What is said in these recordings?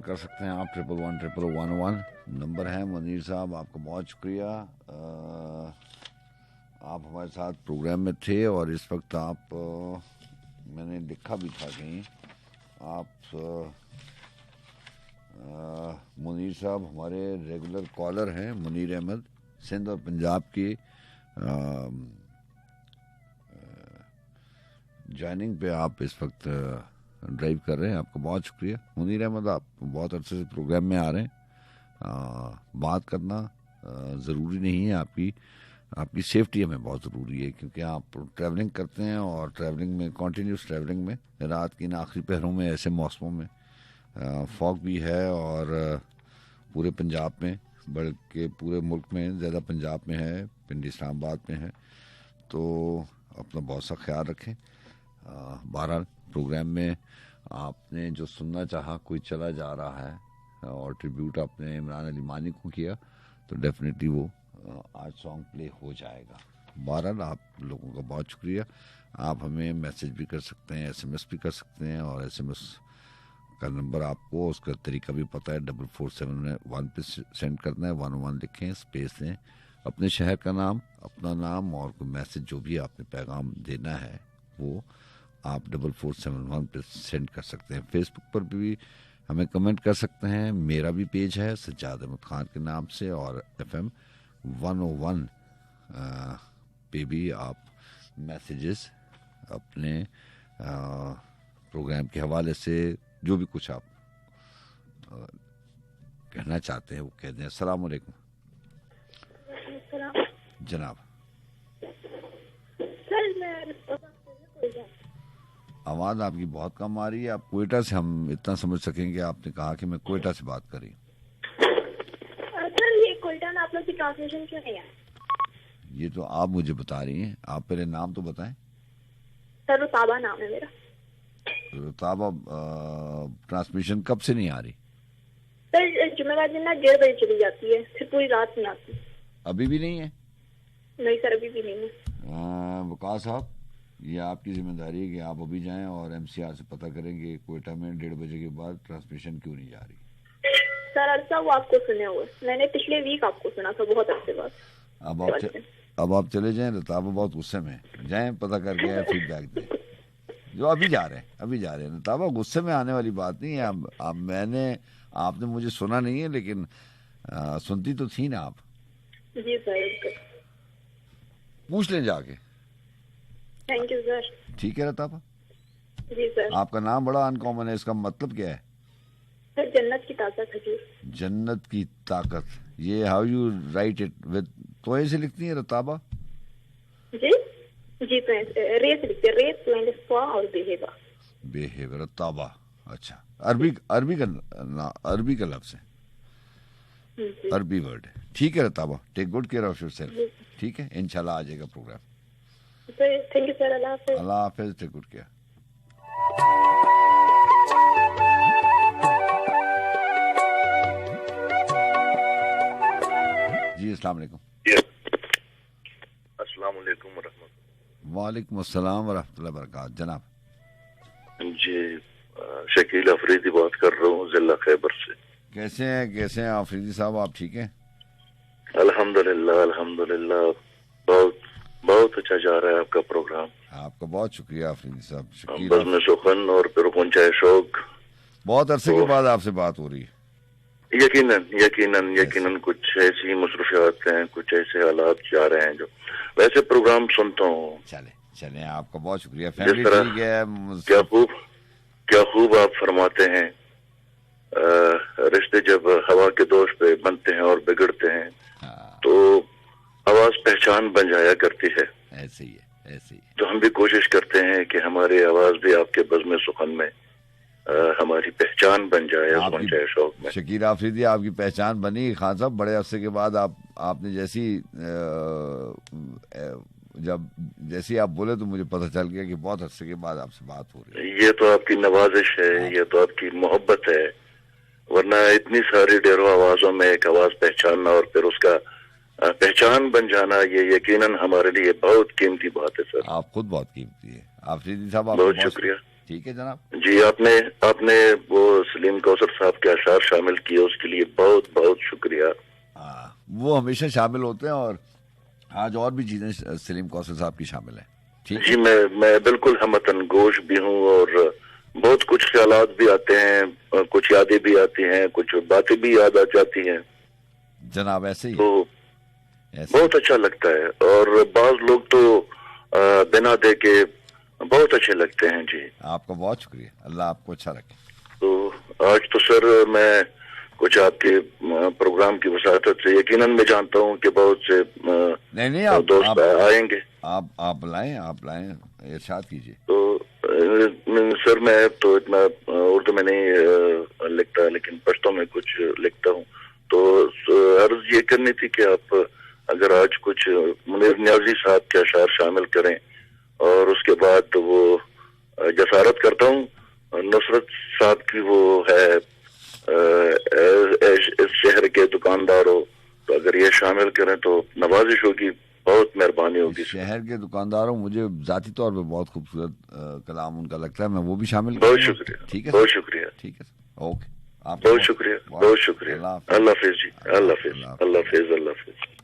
कर सकते हैं आप 1111111 नंबर है। मुनीर साहब आपका बहुत शुक्रिया, आप हमारे साथ प्रोग्राम में थे और इस वक्त आप मैंने लिखा भी था कहीं आप मुनीर साहब हमारे रेगुलर कॉलर हैं। मुनीर अहमद सिंध और पंजाब की जॉइनिंग पे आप इस वक्त ड्राइव कर रहे हैं। आपका बहुत शुक्रिया मुनीर अहमद, आप बहुत अच्छे से प्रोग्राम में आ रहे हैं। बात करना ज़रूरी नहीं है, आपकी सेफ्टी हमें बहुत ज़रूरी है क्योंकि आप ट्रैवलिंग करते हैं और ट्रैवलिंग में कॉन्टीन्यूस ट्रैवलिंग में रात की इन आखिरी पहरों में ऐसे मौसमों में फॉग भी है और पूरे पंजाब में बल्कि पूरे मुल्क में ज़्यादा पंजाब में है, पिंडी इस्लामाबाद में है, तो अपना बहुत सा ख्याल रखें। बहरहाल प्रोग्राम में आपने जो सुनना चाहा कोई चला जा रहा है और ट्रिब्यूट आपने इमरान अली मानी को किया तो डेफिनेटली वो आज सॉन्ग प्ले हो जाएगा। बहरहाल आप लोगों का बहुत शुक्रिया। आप हमें मैसेज भी कर सकते हैं, SMS भी कर सकते हैं और SMS का नंबर आपको उसका तरीका भी पता है, 4471 पे सेंड करना है। 101 लिखें, स्पेस दें, अपने शहर का नाम, अपना नाम और कोई मैसेज जो भी आपने पैगाम देना है वो आप 4471 पे सेंड कर सकते हैं। फेसबुक पर भी हमें कमेंट कर सकते हैं, मेरा भी पेज है सज्जाद अहमद खान के नाम से और FM 101 पे भी आप मैसेजेस अपने प्रोग्राम के हवाले से जो भी कुछ आप कहना चाहते हैं वो कह दें। अस्सलाम वालेकुम जनाब। आवाज़ आपकी बहुत कम आ रही है, आप कोयटा से, हम इतना समझ सकेंगे आपने कहा कि मैं कोयटा से बात करी। सर ये कोयटा में आप लोग की ट्रांसमिशन क्यों नहीं है? ये तो आप मुझे बता रही हैं, आप पहले नाम तो बताएं। सर रुताबा नाम है मेरा। रुताबा, ट्रांसमिशन कब से नहीं आ रही? सर जुमेरात दिन ना 1:30 बजे चली जाती है, फिर पूरी रात नहीं आती। अभी भी नहीं है? नहीं सर अभी भी नहीं है। वकास साहब ये आपकी जिम्मेदारी है कि आप अभी जाएं और MCR से पता करेंगे कोयटा में 1:30 बजे के बाद ट्रांसमिशन क्यों नहीं जा रही। सर अरसा वो आपको सुने हुए, मैंने पिछले वीक आपको सुना था बहुत अरसे बाद। अब आप चले जाएं, रताबा बहुत गुस्से में, जाएं पता करके आए, फीडबैक दें। जो अभी जा रहे हैं रताबा, गुस्से में आने वाली बात नहीं है। अब आपने मुझे सुना नहीं है लेकिन सुनती तो थी ना आप। जी सर पूछ लें जाके। Thank you sir. ठीक है रताबा। जी सर। आपका नाम बड़ा अनकॉमन है, इसका मतलब क्या है? सर जन्नत की ताकत हजूर। जन्नत की ताकत, ये how you write it, with तोए से लिखती है रताबा? जी जी रेस लिखते, रेस और बेहेवा रताबा। अच्छा, अरबी का लफ्ज है, अरबी वर्ड है। ठीक है रताबा, take good care of yourself. ठीक है, इंशाल्लाह आ जाएगा प्रोग्राम। थैंक यू सर, अल्लाह हाफिज। अल्लाह हाफिज, टेक गुड केयर। जी अस्सलाम वालेकुम। अस्सलाम वालेकुम वरहमतुल्लाह। वालेकुम अस्सलाम वरहमतुल्लाह वबरकात। जनाब जी शकील अफरीदी बात कर रहा हूँ जिला खैबर से। कैसे हैं अफरीदी साहब, आप ठीक हैं? अल्हम्दुलिल्लाह बहुत अच्छा जा रहा है आपका प्रोग्राम। आपका बहुत शुक्रिया अफरीदी साहब। बस में सुखन और फिर पहुंचाए शौक। बहुत अरसे के बाद आपसे बात हो रही है। यकीनन कुछ ऐसी मसरूफियात हैं, कुछ ऐसे हालात जा रहे हैं जो वैसे प्रोग्राम सुनता हूँ। चले आपका बहुत शुक्रिया। फैमिली ठीक है? क्या खूब आप फरमाते हैं, रिश्ते जब हवा के दोष पे बनते हैं और बिगड़ते हैं तो आवाज पहचान बन जाया करती है। ऐसे ही है। तो हम भी कोशिश करते हैं कि हमारी आवाज भी आपके बज़्म सुखन में हमारी पहचान बन जाए शौक में। शकील अफरीदी आपकी पहचान बनी खान साहब, बड़े अरसे के बाद आपने जैसी आप बोले तो मुझे पता चल गया कि बहुत अरसे के बाद आपसे बात हो रही है। ये तो आपकी नवाजिश है, ये तो आपकी मोहब्बत है, वरना इतनी सारी ढेरों आवाजों में एक आवाज पहचानना और फिर उसका पहचान बन जाना, ये यकीनन हमारे लिए बहुत कीमती बात है सर। आप खुद बहुत कीमती है अफरीदी साहब। बहुत शुक्रिया। ठीक है जनाब। जी, आपने आपने वो सलीम कौसर साहब के अशार शामिल किए, उसके लिए बहुत बहुत शुक्रिया। वो हमेशा शामिल होते हैं और आज और भी चीजें सलीम कौसर साहब की शामिल है। ठीक जी, मैं बिल्कुल हमतन गोश भी हूँ और बहुत कुछ ख्यालात भी आते हैं, कुछ यादें भी आती हैं, कुछ बातें भी याद आ जाती हैं जनाब। ऐसे ही तो बहुत अच्छा लगता है। और बाज लोग तो बिना देखे बहुत अच्छे लगते हैं। जी, आपका बहुत शुक्रिया, अल्लाह आपको अच्छा रखे। तो आज तो सर मैं कुछ आपके प्रोग्राम की वसातत से यकीनन मैं जानता हूँ कि बहुत से नहीं दोस्त आएंगे। आप लाएं, इरशाद कीजिए। तो सर मैं तो इतना उर्दू में नहीं लिखता, लेकिन पश्तो में कुछ लिखता हूँ। तो अर्ज ये करनी थी कि आप अगर आज कुछ मुनीर न्याजी साहब के अशार शामिल करें, और उसके बाद तो वो जसारत करता हूँ नुसरत साहब की, वो है इस शहर के दुकानदारों, तो अगर ये शामिल करें तो नवाजिश होगी, बहुत मेहरबानी होगी। शहर के दुकानदारों, मुझे जाती तौर पे बहुत खूबसूरत कलाम उनका लगता है, मैं वो भी शामिल बहुत शुक्रिया। ठीक है, बहुत शुक्रिया। ठीक है सर, ओके। आप बहुत शुक्रिया, बहुत शुक्रिया। अल्लाह हाफिज जी, अल्लाह हाफिज, अल्लाह हाफिज, अल्लाह हाफिज।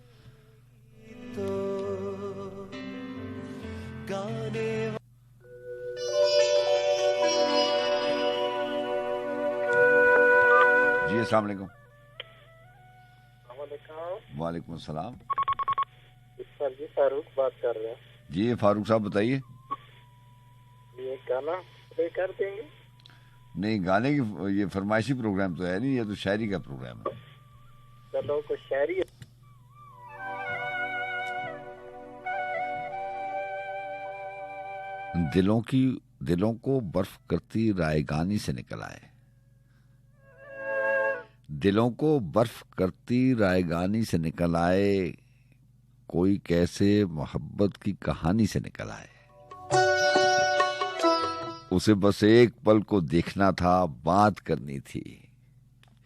जी अस्सलाम वालेकुम। वालेकुम सलाम। सर जी फारूक बात कर रहे हैं। जी फारूक साहब बताइए। ये गाना प्ले कर देंगे? नहीं, गाने की ये फरमाइशी प्रोग्राम तो है नहीं, ये तो शायरी का प्रोग्राम है। चलो कुछ शायरी। दिलों को बर्फ करती रायगानी से निकल आए, दिलों को बर्फ करती रायगानी से निकल आए, कोई कैसे मोहब्बत की कहानी से निकल आए। उसे बस एक पल को देखना था, बात करनी थी,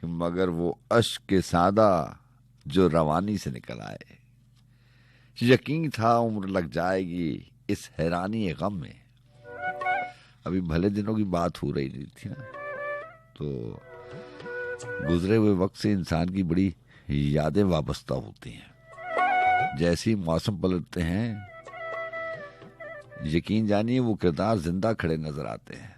मगर वो अश्क के सादा जो रवानी से निकल आए। यकीन था उम्र लग जाएगी इस हैरानी गम में। अभी भले दिनों की बात हो रही थी ना, तो गुजरे हुए वक्त से इंसान की बड़ी यादें वाबस्ता होती हैं। जैसे ही मौसम पलटते हैं, यकीन जानिए वो किरदार जिंदा खड़े नजर आते हैं।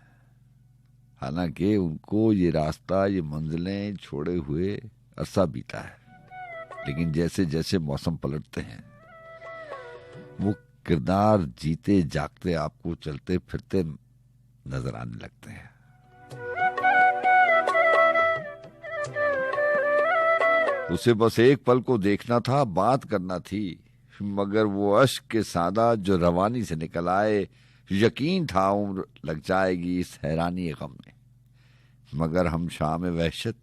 हालांकि उनको ये रास्ता, ये मंजिलें छोड़े हुए अरसा बीता है, लेकिन जैसे जैसे मौसम पलटते हैं, वो किरदार जीते जागते आपको चलते फिरते नजर आने लगते हैं। उसे बस एक पल को देखना था, बात करना थी, मगर वो अश्क के सादा जो रवानी से निकल आए। यकीन था उम्र लग जाएगी इस हैरानी गम में, मगर हम शाम वहशत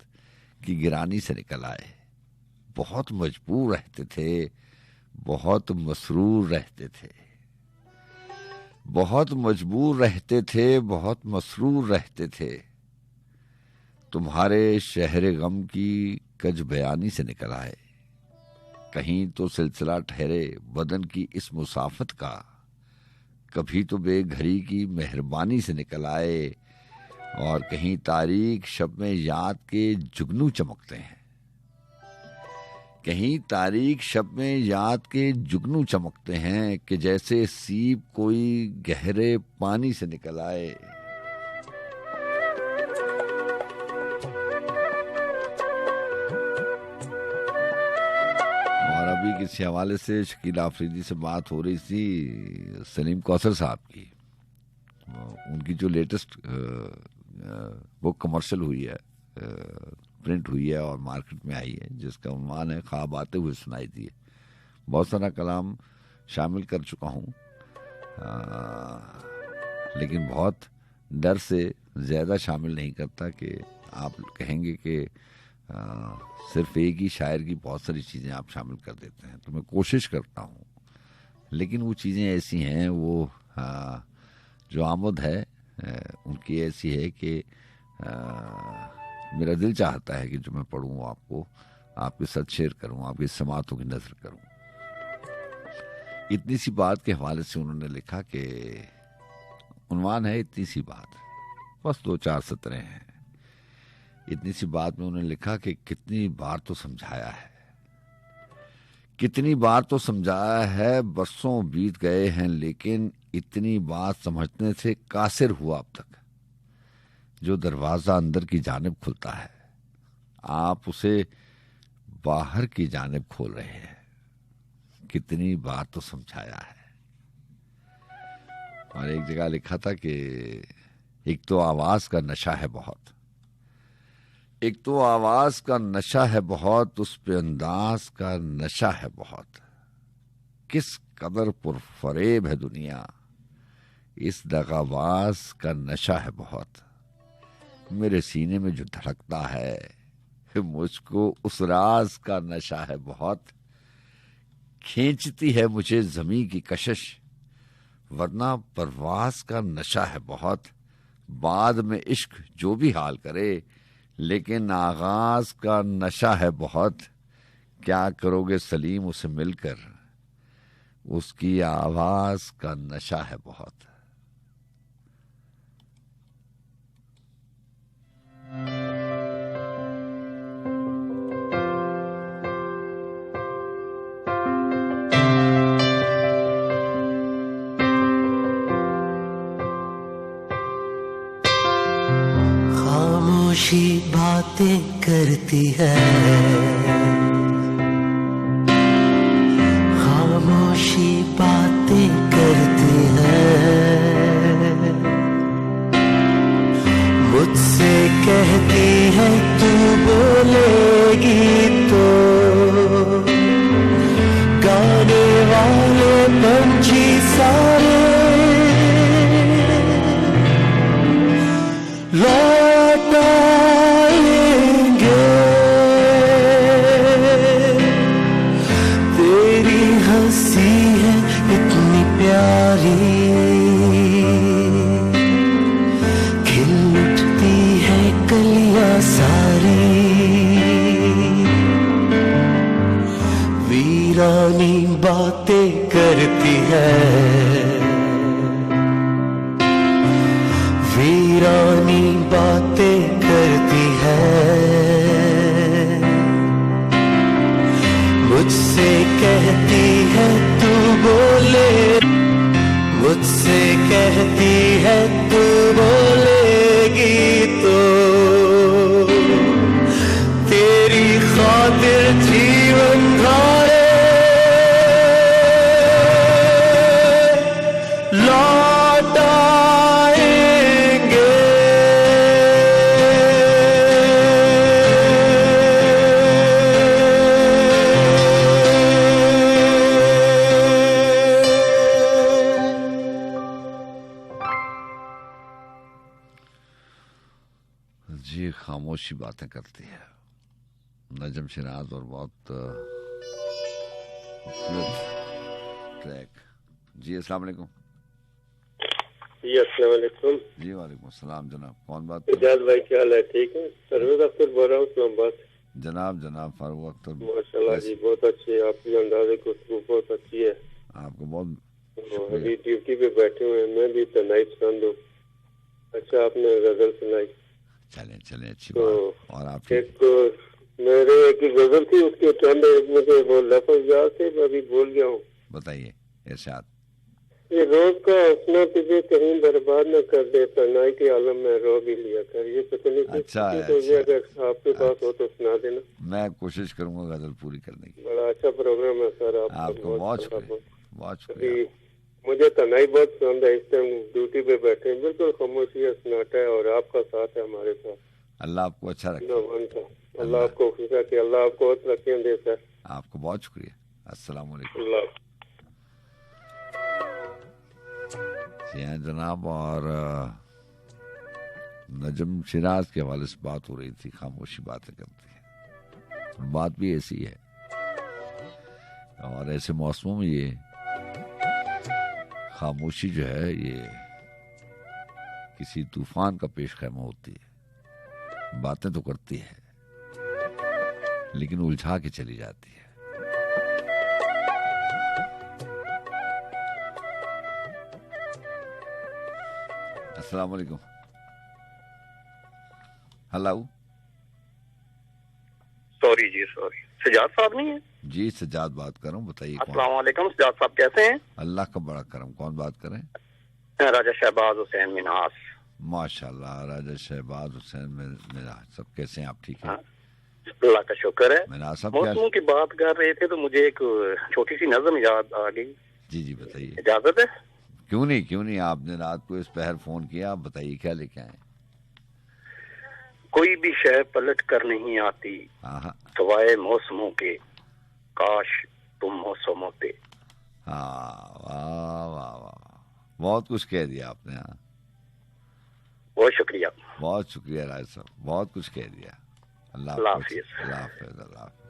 की गिरानी से निकल आए। बहुत मजबूर रहते थे, बहुत मसरूर रहते थे, बहुत मजबूर रहते थे, बहुत मसरूर रहते थे। तुम्हारे शहर गम की कज बयानी से निकल आए। कहीं तो सिलसिला ठहरे बदन की इस मुसाफत का, कभी तो बेघरी की मेहरबानी से निकल आए, और कहीं तारीख शब में याद के जुगनू चमकते हैं। कहीं तारीख शब में याद के जुगनू चमकते हैं, कि जैसे सीप कोई गहरे पानी से निकल आए। और अभी किसी हवाले से शकील आफरीदी से बात हो रही थी सलीम कौसर साहब की। उनकी जो लेटेस्ट बुक कमर्शियल हुई है, प्रिंट हुई है और मार्केट में आई है, जिसका उन्वान है ख्वाब आते हुए सुनाई दिए। बहुत सारा कलाम शामिल कर चुका हूँ, लेकिन बहुत डर से ज़्यादा शामिल नहीं करता कि आप कहेंगे कि सिर्फ एक ही शायर की बहुत सारी चीज़ें आप शामिल कर देते हैं। तो मैं कोशिश करता हूँ, लेकिन वो चीज़ें ऐसी हैं, वो जो आमद है उनकी ऐसी है कि मेरा दिल चाहता है कि जो मैं पढ़ूँ आपको, आपके साथ शेयर करूँ, आपकी समातों की नजर करूँ। इतनी सी बात के हवाले से उन्होंने लिखा कि उन्वान है इतनी सी बात, बस 2-4 सतरें हैं। इतनी सी बात में उन्होंने लिखा कि कितनी बार तो समझाया है, कितनी बार तो समझाया है, बरसों बीत गए हैं, लेकिन इतनी बात समझने से कासिर हुआ अब तक। जो दरवाजा अंदर की जानिब खुलता है, आप उसे बाहर की जानिब खोल रहे हैं। कितनी बार तो समझाया है। और एक जगह लिखा था कि एक तो आवाज का नशा है बहुत, एक तो आवाज का नशा है बहुत, उस पे अंदाज का नशा है बहुत। किस कदर पुरफरेब है दुनिया, इस दगाबाज का नशा है बहुत। मेरे सीने में जो धड़कता है, मुझको उस राज का नशा है बहुत। खींचती है मुझे जमी की कशिश, वरना परवाज का नशा है बहुत। बाद में इश्क जो भी हाल करे, लेकिन आगाज का नशा है बहुत। क्या करोगे सलीम उसे मिलकर, उसकी आवाज का नशा है बहुत। खामोशी बातें करती है, खामोशी बातें करती है। मुझसे कहती है तू बोलेगी तो गाने वाले पंछी सारे लौट आएंगे। तेरी हंसी है इतनी प्यारी, खिल उठती है कलियां सारी। वीरानी बातें करती है, वीरानी बातें करती है। मुझसे कहती है तू बोले, मुझसे कहती है तू बोलेगी तो तेरी खातिर जीवन धारे लौट आएंगे। जी, खामोशी बातें करती है, नजम शिराज। और बहुत खूबसूरत ट्रैक। जी अस्सलाम वालेकुम। जी अस्सलाम वालेकुम। जी वालेकुम सलाम जनाब, कौन बात इजाज भाई क्या हाल है? ठीक है। परवेज अख्तर बोल रहा हूँ इस्लामाबाद। जनाब फारूक अख्तर। माशाल्लाह जी, बहुत अच्छी है आपकी अंदाज़े गुफ्तगू, बहुत अच्छी है। आपको बहुत अभी ड्यूटी पे बैठे हुए हैं, मैं भी तनाई पसंद हूँ। अच्छा आपने गजल सुनाई। चलें अच्छी तो बात। और आपकी एक तो मेरे एक गजल थी, उसके चंद एक मुझे वो लफ्ज याद थे, मैं अभी भूल गया हूँ। बताइए इरशाद। ये रोज का हंसना तुझे कहीं बर्बाद न कर दे, तन्हाई के आलम में रो भी लिया कर। ये पता नहीं अच्छा है, तो ये अगर आपके पास हो तो सुना देना। मैं कोशिश करूंगा गजल पूरी करने की। बड़ा अच्छा प्रोग्राम है सर आपका बहुत शुक्रिया, बहुत शुक्रिया। अभी मुझे तन्हाई बहुत पसंद है। इस टाइम ड्यूटी पे बैठे हैं, बिल्कुल खामोशी है, सन्नाटा है, और आपका साथ है हमारे साथ। अल्लाह आपको अच्छा रखे। अल्लाह आपको खुश रखे, अल्लाह आपको और तरक्कियां दे सर। आपको बहुत शुक्रिया। अस्सलाम वालेकुम। अल्लाह। जी हाँ जनाब। और नजम शिराज के हवाले से बात हो रही थी, खामोशी बातें करती है। बात भी ऐसी है, और ऐसे मौसमों में ये खामोशी जो है ये किसी तूफान का पेश खैमा होती है। बातें तो करती है लेकिन उलझा के चली जाती है। अस्सलाम वालेकुम। हेलो सॉरी जी सॉरी, सजाद साहब नहीं है? जी सजाद बात कर रहा हूँ, बताइए कौन? अस्सलाम वालेकुम, सजाद साहब कैसे हैं? अल्लाह का बड़ा करम, कौन बात करें? राजा शहबाज हुसैन मिनास। माशाल्लाह, राजा शहबाज हुसैन मिनास, सब कैसे हैं आप? ठीक है, अल्लाह का शुक्र है। मिनास साहब मौसमों की बात कर रहे थे तो मुझे एक छोटी सी नज़म याद आ गई। जी जी बताइए। इजाजत है? क्यों नहीं, आपने रात को इस पहर फोन किया, आप बताइए क्या लेके आए? कोई भी शय पलट कर नहीं आती सवाए मौसमों के, काश तुम मौसम होते। हाँ, वाह वाह वाह, बहुत कुछ कह दिया आपने। हाँ, बहुत शुक्रिया, बहुत शुक्रिया राज साहब, बहुत कुछ कह दिया। अल्लाह हाफिज़। अल्लाह हाफिज़। अल्लाह हाफिज़।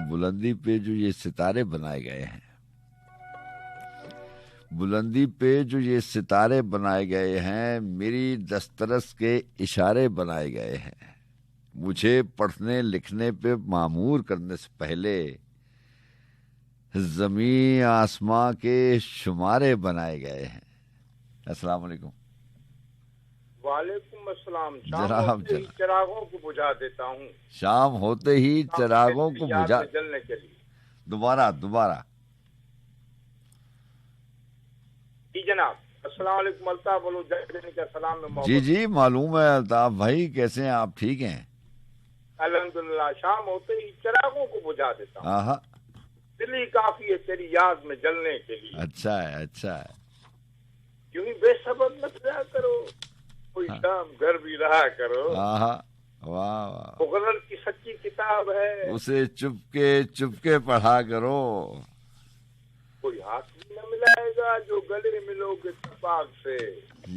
बुलंदी पे जो ये सितारे बनाए गए हैं, बुलंदी पे जो ये सितारे बनाए गए हैं, मेरी दस्तरस के इशारे बनाए गए हैं, मुझे पढ़ने लिखने पे मामूर करने से पहले ज़मीन आसमां के शुमारे बनाए गए हैं। अस्सलाम वालेकुम। वालेकुम अस्सलाम। जनाब चिरागों को बुझा देता हूँ, शाम होते ही चिरागों को बुझा जलने के लिए। दोबारा जी जनाब, अस्सलाम वालेकुम। अल्ताफ बोलो, जलने का सलाम में मोहब्बत। जी जी मालूम है अल्ताफ भाई, कैसे हैं आप? ठीक हैं अल्हम्दुलिल्लाह। शाम होते ही चिरागों को बुझा देता हूँ, आहा, दिल ही काफी है तेरी याद में जलने के लिए। अच्छा है, अच्छा है। यूं ही बेसबब मत रहा करो, कोई शाम घर भी रहा करो। आहा, वाह वाह, मुगर्रर की सच्ची किताब है, उसे चुपके पढ़ा करो। कोई हाथ भी न मिलाएगा जो गले मिलोगे इत्तेफाक से।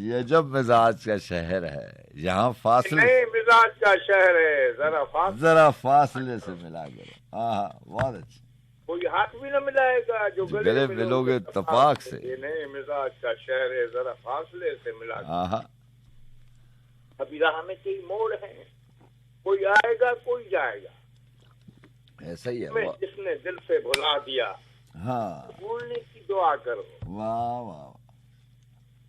ये जब मिजाज का शहर है, यहाँ फासले, नए मिजाज का शहर है, जरा फासले से मिला करो। आहा, बहुत अच्छा। कोई हाथ भी न मिलाएगा जो गले मिलोगे इत्तेफाक से। ये नए मिजाज का शहर है, जरा फासले से मिला। आहा, अभी राह में कई मोड़ हैं, कोई आएगा कोई जाएगा। ऐसा ही है। जिसने दिल से भुला दिया, हाँ, भूलने की दुआ करो। वाह वाह,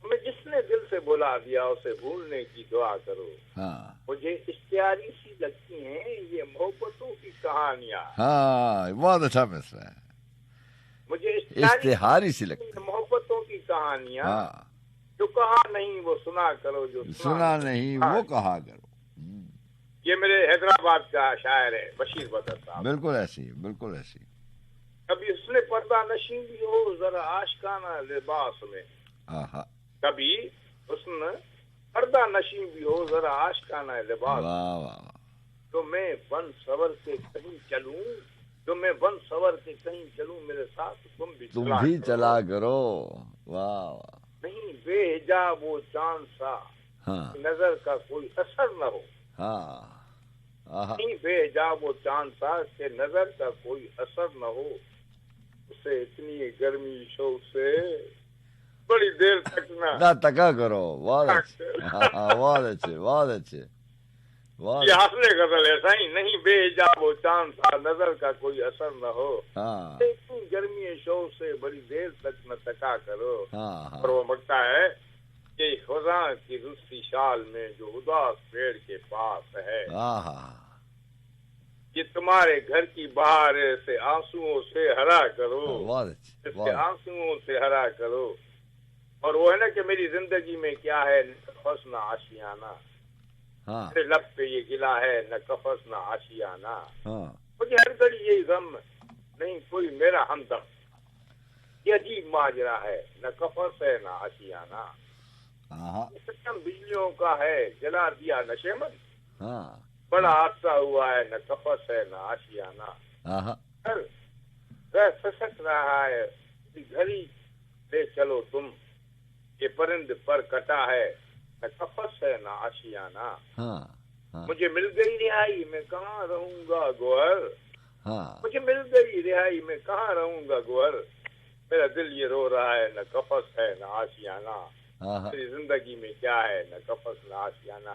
हमें जिसने दिल से भुला दिया उसे भूलने की दुआ करो। हाँ, मुझे इश्तियारी सी लगती हैं ये मोहब्बतों की कहानियाँ। हाँ, बहुत अच्छा मिसरा है। मुझे इश्तिहारी सी लगती है मोहब्बतों की कहानियाँ। हाँ, जो कहा नहीं वो सुना करो, जो सुना नहीं वो कहा करो। ये मेरे हैदराबाद का शायर है बशीर बदर साहब। बिल्कुल ऐसी, बिल्कुल ऐसी। कभी उसने पर्दा नशीं भी हो जरा आशिकाना लिबास में, आहा, कभी उसने पर्दा नशीं भी हो जरा आशिकाना लिबास। वाह वाह, तो मैं बन सवर के कहीं चलूं, तो मैं बन सवर के कहीं चलूं, मेरे साथ तुम भी चला करो। वाह वाह, नहीं बेहिजाब वो चांद सा, हाँ, नजर का कोई असर न हो। हाँ, आहा, नहीं बेहिजाब वो चांद सा के नजर का कोई असर न हो, उसे इतनी गर्मी शौक से बड़ी देर तक ना तका करो। बहुत अच्छे, हाँ, बहुत अच्छे, बहुत अच्छे, बहुत। ये हासले गजल ऐसा ही, नहीं बेहिजाब वो चांद सा नजर का कोई असर न हो, हाँ, इतनी गर्मी शौक से बड़ी देर तक न तका करो। हाँ, हाँ, और वो मकता है कि खुदा की रुस्सी शाल में जो उदास पेड़ के पास है, आहा, ये तुम्हारे घर की बहार से आंसुओं से हरा करो, बहुत अच्छे, इसके आंसुओं से हरा करो। और वो है ना कि मेरी जिंदगी में क्या है, न कफस न आशियाना, हाँ, मेरे लब पे ये गिला है, न कफस न आशियाना। हाँ, मुझे हर घड़ी यही गम, नहीं कोई मेरा हमदम, ये अजीब माजरा है, न कफस है न आशियाना। सिस्टम बिजलियों का है, जला दिया नशेमन, हाँ, बड़ा हादसा हुआ है, न कफस है न आशियाना। घर फसक रहा है, घड़ी ले चलो तुम, ये परिंद पर कटा है, न कफस है न आशियाना। मुझे मिल गई रिहाई, मैं कहाँ रहूंगा गोहर, मुझे मिल गई रिहाई, मैं कहाँ रहूंगा गोहर, मेरा दिल ये रो रहा है, न कफस है न आशियाना। मेरी जिंदगी में क्या है, न कफस न आशियाना।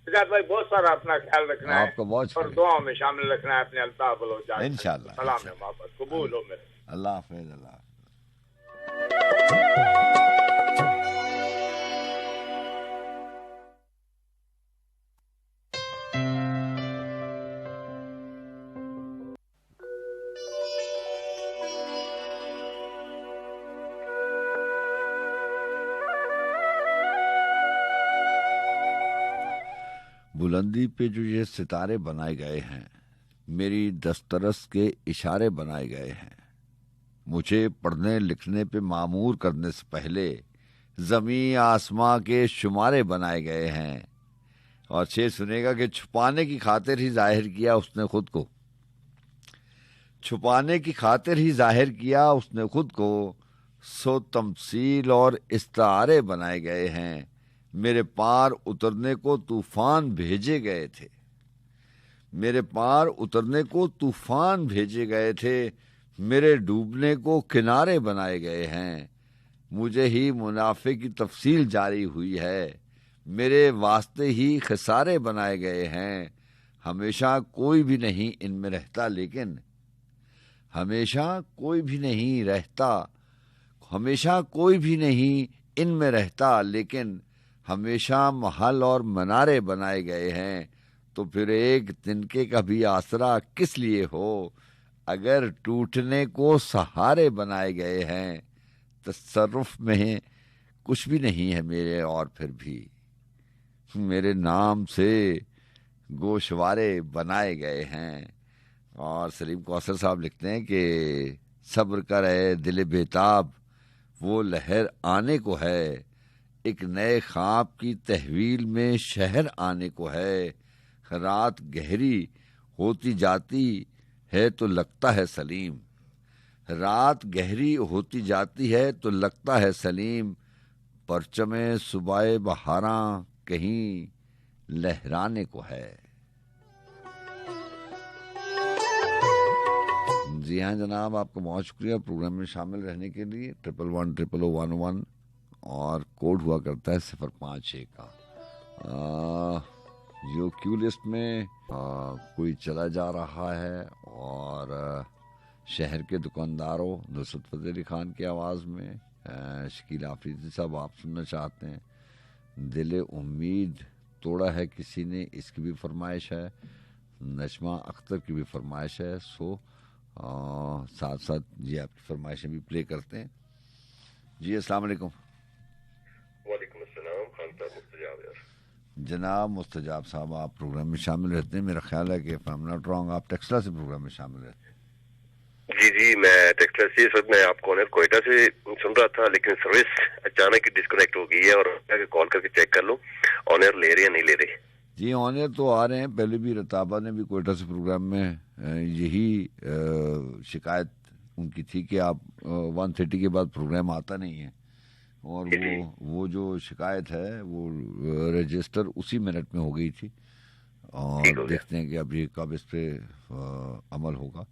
सिद्धार्थ भाई बहुत सारा अपना ख्याल रखना है और दुआ में शामिल रखना है अपने अल्ताफ बलोच। इंशाल्लाह सलाम है, मोहब्बत कबूल हो मेरे। अल्लाह हाफिज़। अल्लाह बुलंदी पे जो ये सितारे बनाए गए हैं, मेरी दस्तरस के इशारे बनाए गए हैं, मुझे पढ़ने लिखने पे मामूर करने से पहले ज़मीं आसमां के शुमारे बनाए गए हैं। और शेर सुनेगा कि छुपाने की खातिर ही जाहिर किया उसने खुद को, छुपाने की खातिर ही जाहिर किया उसने खुद को, सो तमसील और इस्तारे बनाए गए हैं। मेरे पार उतरने को तूफान भेजे गए थे, मेरे पार उतरने को तूफान भेजे गए थे, मेरे डूबने को किनारे बनाए गए हैं। मुझे ही मुनाफे की तफसील जारी हुई है, मेरे वास्ते ही खसारे बनाए गए हैं। हमेशा कोई भी नहीं इनमें रहता लेकिन, हमेशा कोई भी नहीं रहता, हमेशा कोई भी नहीं इनमें रहता लेकिन हमेशा महल और मनारे बनाए गए हैं। तो फिर एक तिनके का भी आसरा किस लिए हो, अगर टूटने को सहारे बनाए गए हैं। तसर्रुफ में कुछ भी नहीं है मेरे और फिर भी मेरे नाम से गोशवारे बनाए गए हैं। और सलीम कौसर साहब लिखते हैं कि सब्र कर है दिल बेताब, वो लहर आने को है, एक नए ख्वाब की तहवील में शहर आने को है। रात गहरी होती जाती है तो लगता है सलीम, रात गहरी होती जाती है तो लगता है सलीम, परचमे सुबह बहारां कहीं लहराने को है। जी हाँ जनाब, आपका बहुत शुक्रिया प्रोग्राम में शामिल रहने के लिए। 11100011 और कोड हुआ करता है 056 का। जो क्यू लिस्ट में कोई चला जा रहा है और शहर के दुकानदारों नुसरत फतेह अली खान की आवाज़ में शकील आफरीदी साहब आप सुनना चाहते हैं। दिल उम्मीद तोड़ा है किसी ने, इसकी भी फरमाइश है। नजमा अख्तर की भी फरमाइश है। सो साथ साथ जी आपकी फरमाइशें भी प्ले करते हैं। जी अस्सलाम वालेकुम। वालेकुम अस्सलाम। खान साहब मुस्तजाब यार। जनाब मुस्तजाब साहब आप प्रोग्राम में शामिल रहते हैं। मेरा ख्याल है कि if I am not wrong आप टेक्सला से प्रोग्राम में शामिल रहते हैं। जी जी, मैं टेक्सला से इस वक्त मैं आपको ऑनर कोयटा से सुन रहा था, लेकिन सर्विस अचानक ही डिस्कनेक्ट हो गई है और कॉल करके चेक कर लो ऑनर ले रहे या नहीं ले रहे। जी ऑनर तो आ रहे हैं। पहले भी रताबा ने भी कोयटा से प्रोग्राम में यही शिकायत उनकी थी कि आप 1:30 के बाद प्रोग्राम आता नहीं है, और वो जो शिकायत है वो रजिस्टर उसी मिनट में हो गई थी। और देखते हैं कि अब ये कब इस पे अमल होगा।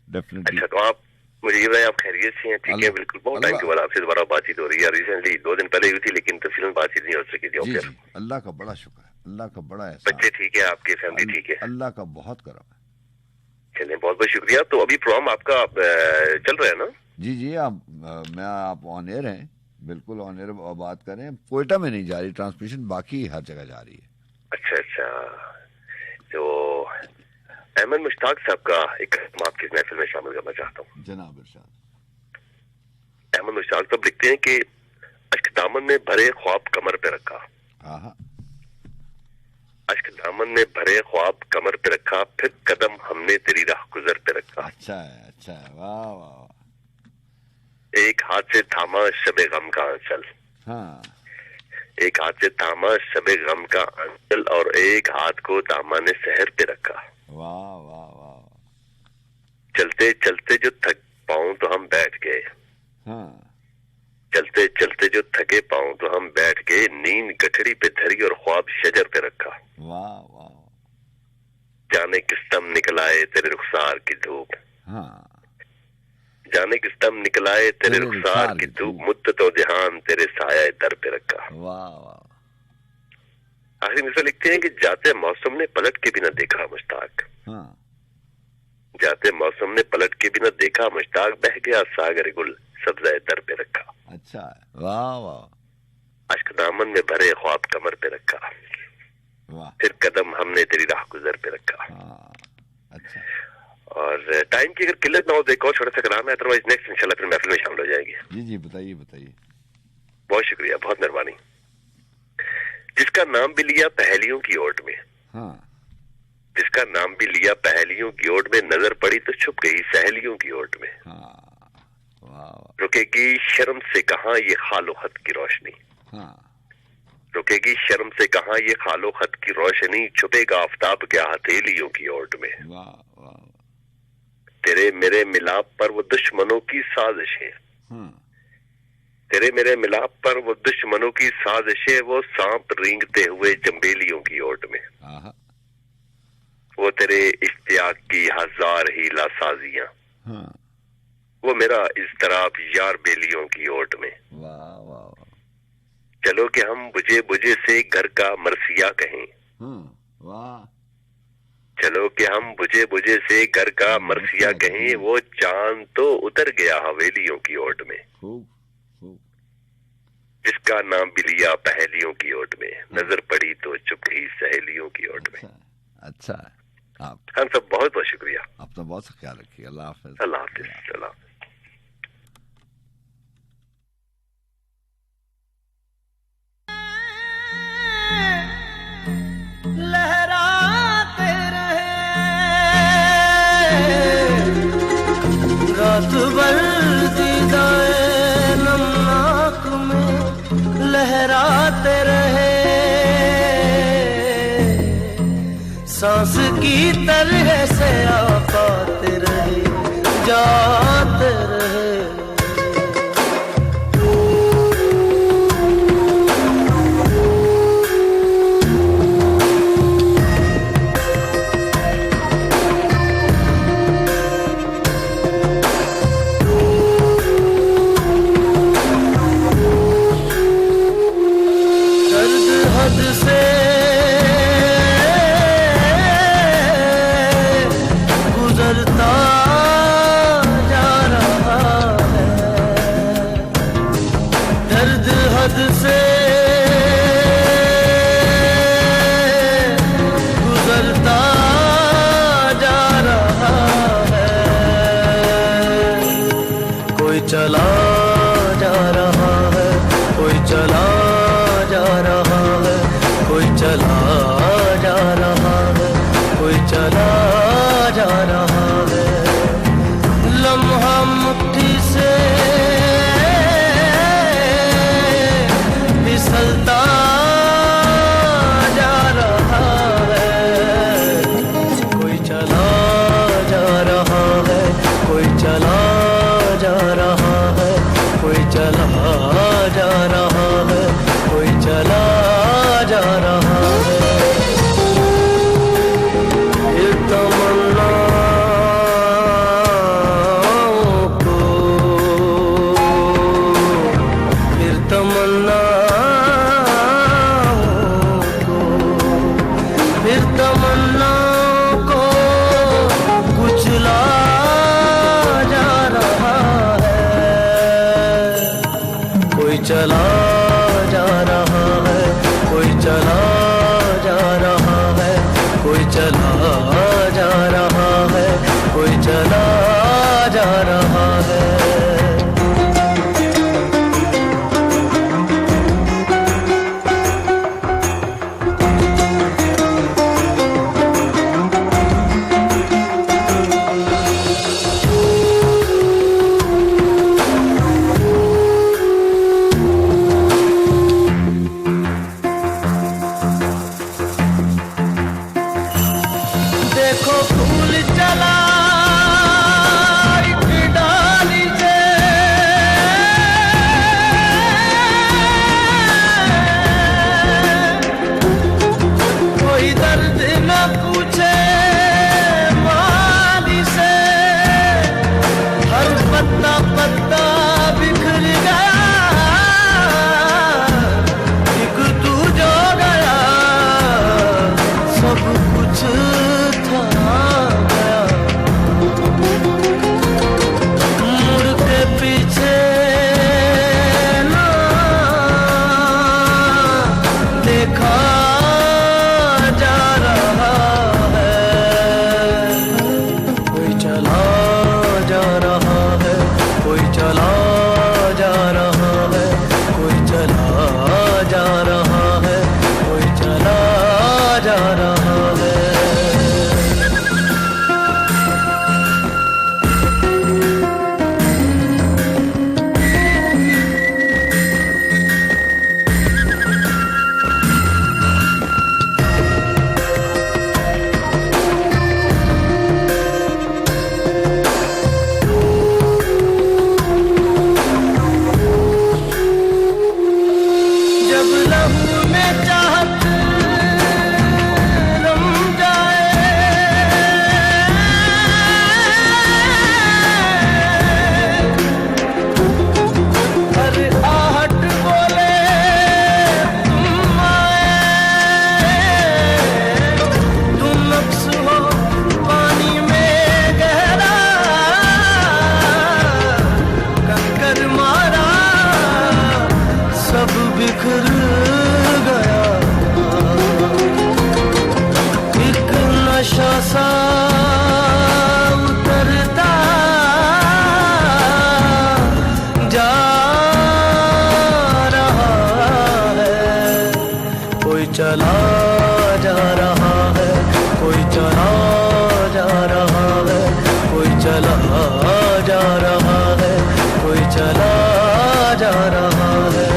डेफिनेटली। अच्छा, तो आप मुझे ये बताएं आप खैरियत से हैं? ठीक है, बिल्कुल। बहुत टाइम के बाद आपसे दोबारा बातचीत हो रही है। रिसेंटली 2 दिन पहले हुई थी, लेकिन तफसीलन बातचीत नहीं हो सकी थी। जी, अल्लाह का बड़ा शुक्र है, अल्लाह का बड़ा है। बच्चे ठीक है आपके, फैमिली ठीक है? अल्लाह का बहुत करम है। चलिए, बहुत बहुत शुक्रिया। तो अभी प्रोग्राम आपका चल रहा है ना? जी जी, आप ऑन एयर हैं, बिल्कुल ऑन एयर बात करें। कोयटा में नहीं जा रही ट्रांसमिशन, बाकी हर जगह जा रही है। अच्छा अच्छा। तो अहमद मुश्ताक साहब का एक आपकी महफिल में शामिल करना चाहता हूँ। जनाब इरशाद। अहमद मुश्ताक साहब लिखते हैं कि अश्क दामन में भरे ख्वाब कमर पे रखा, अश्क दामन में भरे ख्वाब कमर पे रखा, फिर कदम हमने तेरी राह गुजर पे रखा। अच्छा है, अच्छा है, वाह वाह। एक हाथ से थामा शबे गम का आंचल, हाँ, एक हाथ से थामा शबे गम का आंचल और एक हाथ को दामन सहर पे रखा। वाह वाह वाह। चलते चलते जो थक पाऊं तो हम बैठ गए, हाँ, चलते चलते जो थके पाऊं तो हम बैठ गए, नींद गठड़ी पे धरी और ख्वाब शजर पे रखा। वाह वाह। जाने किस दम निकल आए तेरे रुखसार की धूप, हाँ, जाने किस दम निकलाए तेरे रुखसार की तू मुद्दतों ध्यान तेरे साया दर पे रखा। वाह वाह। आखिरी में से लिखते हैं कि जाते मौसम ने पलट के भी न देखा मुश्ताक। हाँ। जाते मौसम ने पलट के भी न देखा मुश्ताक, बह गया सागर गुल सब्ज़ाए दर पे रखा। अच्छा, वाह वाह। अश्क दामन में भरे ख्वाब कमर पे रखा, वाह। फिर कदम हमने तेरी राह गुजर पे रखा। हाँ, अच्छा। और टाइम की अगर किल्लत ना हो तो एक और छोटा सा कलाम है, अदरवाइज नेक्स्ट इंशाल्लाह फिर महफिल में शामिल हो जाएंगे। जी जी, बताइए बताइए। बहुत शुक्रिया, बहुत मेहरबानी। जिसका नाम भी लिया पहेलियों की ओट में, हाँ। जिसका नाम भी लिया पहेलियों की ओट में, नजर पड़ी तो छुप गई सहेलियों की ओट में। हाँ, वाह। रुकेगी शर्म से कहाँ ये खालो खत की रोशनी, हाँ। रुकेगी शर्म से कहाँ ये खालो खत की रोशनी, छुपेगा आफताब क्या हथेलियों की ओट में। वाह वाह। तेरे मेरे मिलाप पर वो दुश्मनों की साजिशें, तेरे मेरे मिलाप पर वो दुश्मनों की साजिशें, वो सांप रेंगते हुए चंबेलियों की ओट में, वो तेरे इश्तियाक की हजार हीला साजियां, वो मेरा इज़्तिराब यार बेलियों की ओट में। वाह वाह। चलो कि हम बुझे बुझे से घर का मरसिया कहें, वाह। चलो कि हम बुझे बुझे से घर का मरसिया कहें, वो चांद तो उतर गया हवेलियों की ओट में। जिसका नाम भी लिया पहेलियों की ओट में, नजर पड़ी तो चुप गई सहेलियों की ओट में। अच्छा, आप हम सब बहुत बहुत शुक्रिया। अपना बहुत सा ख्याल रखिए। अल्लाह हाफिज। अल्लाह हाफिज। अल्लाह। लहराते रहे रात भर दीदाए नमनाक में, लहराते रहे सांस की तरह से आते रहे जाते रहे। चला जा रहा है, कोई चला जा रहा है, कोई चला जा रहा है, कोई चला जा रहा है। लम्हा मुट्ठी से फिसलता जा रहा है, कोई चला जा रहा है, कोई चला जा रहा है, कोई चला जा रहा है, कोई चला जा रहा है। ये तमन्नाओं को, फिर तमन्नाओं को, फिर तमन्नाओं को कुचला जा रहा है। कोई चला जा रहा है, कोई चला जा रहा है, कोई चला जा रहा है, कोई चला जा रहा है। चला जा रहा है, कोई चला जा रहा है, कोई चला जा रहा है, कोई चला जा रहा है।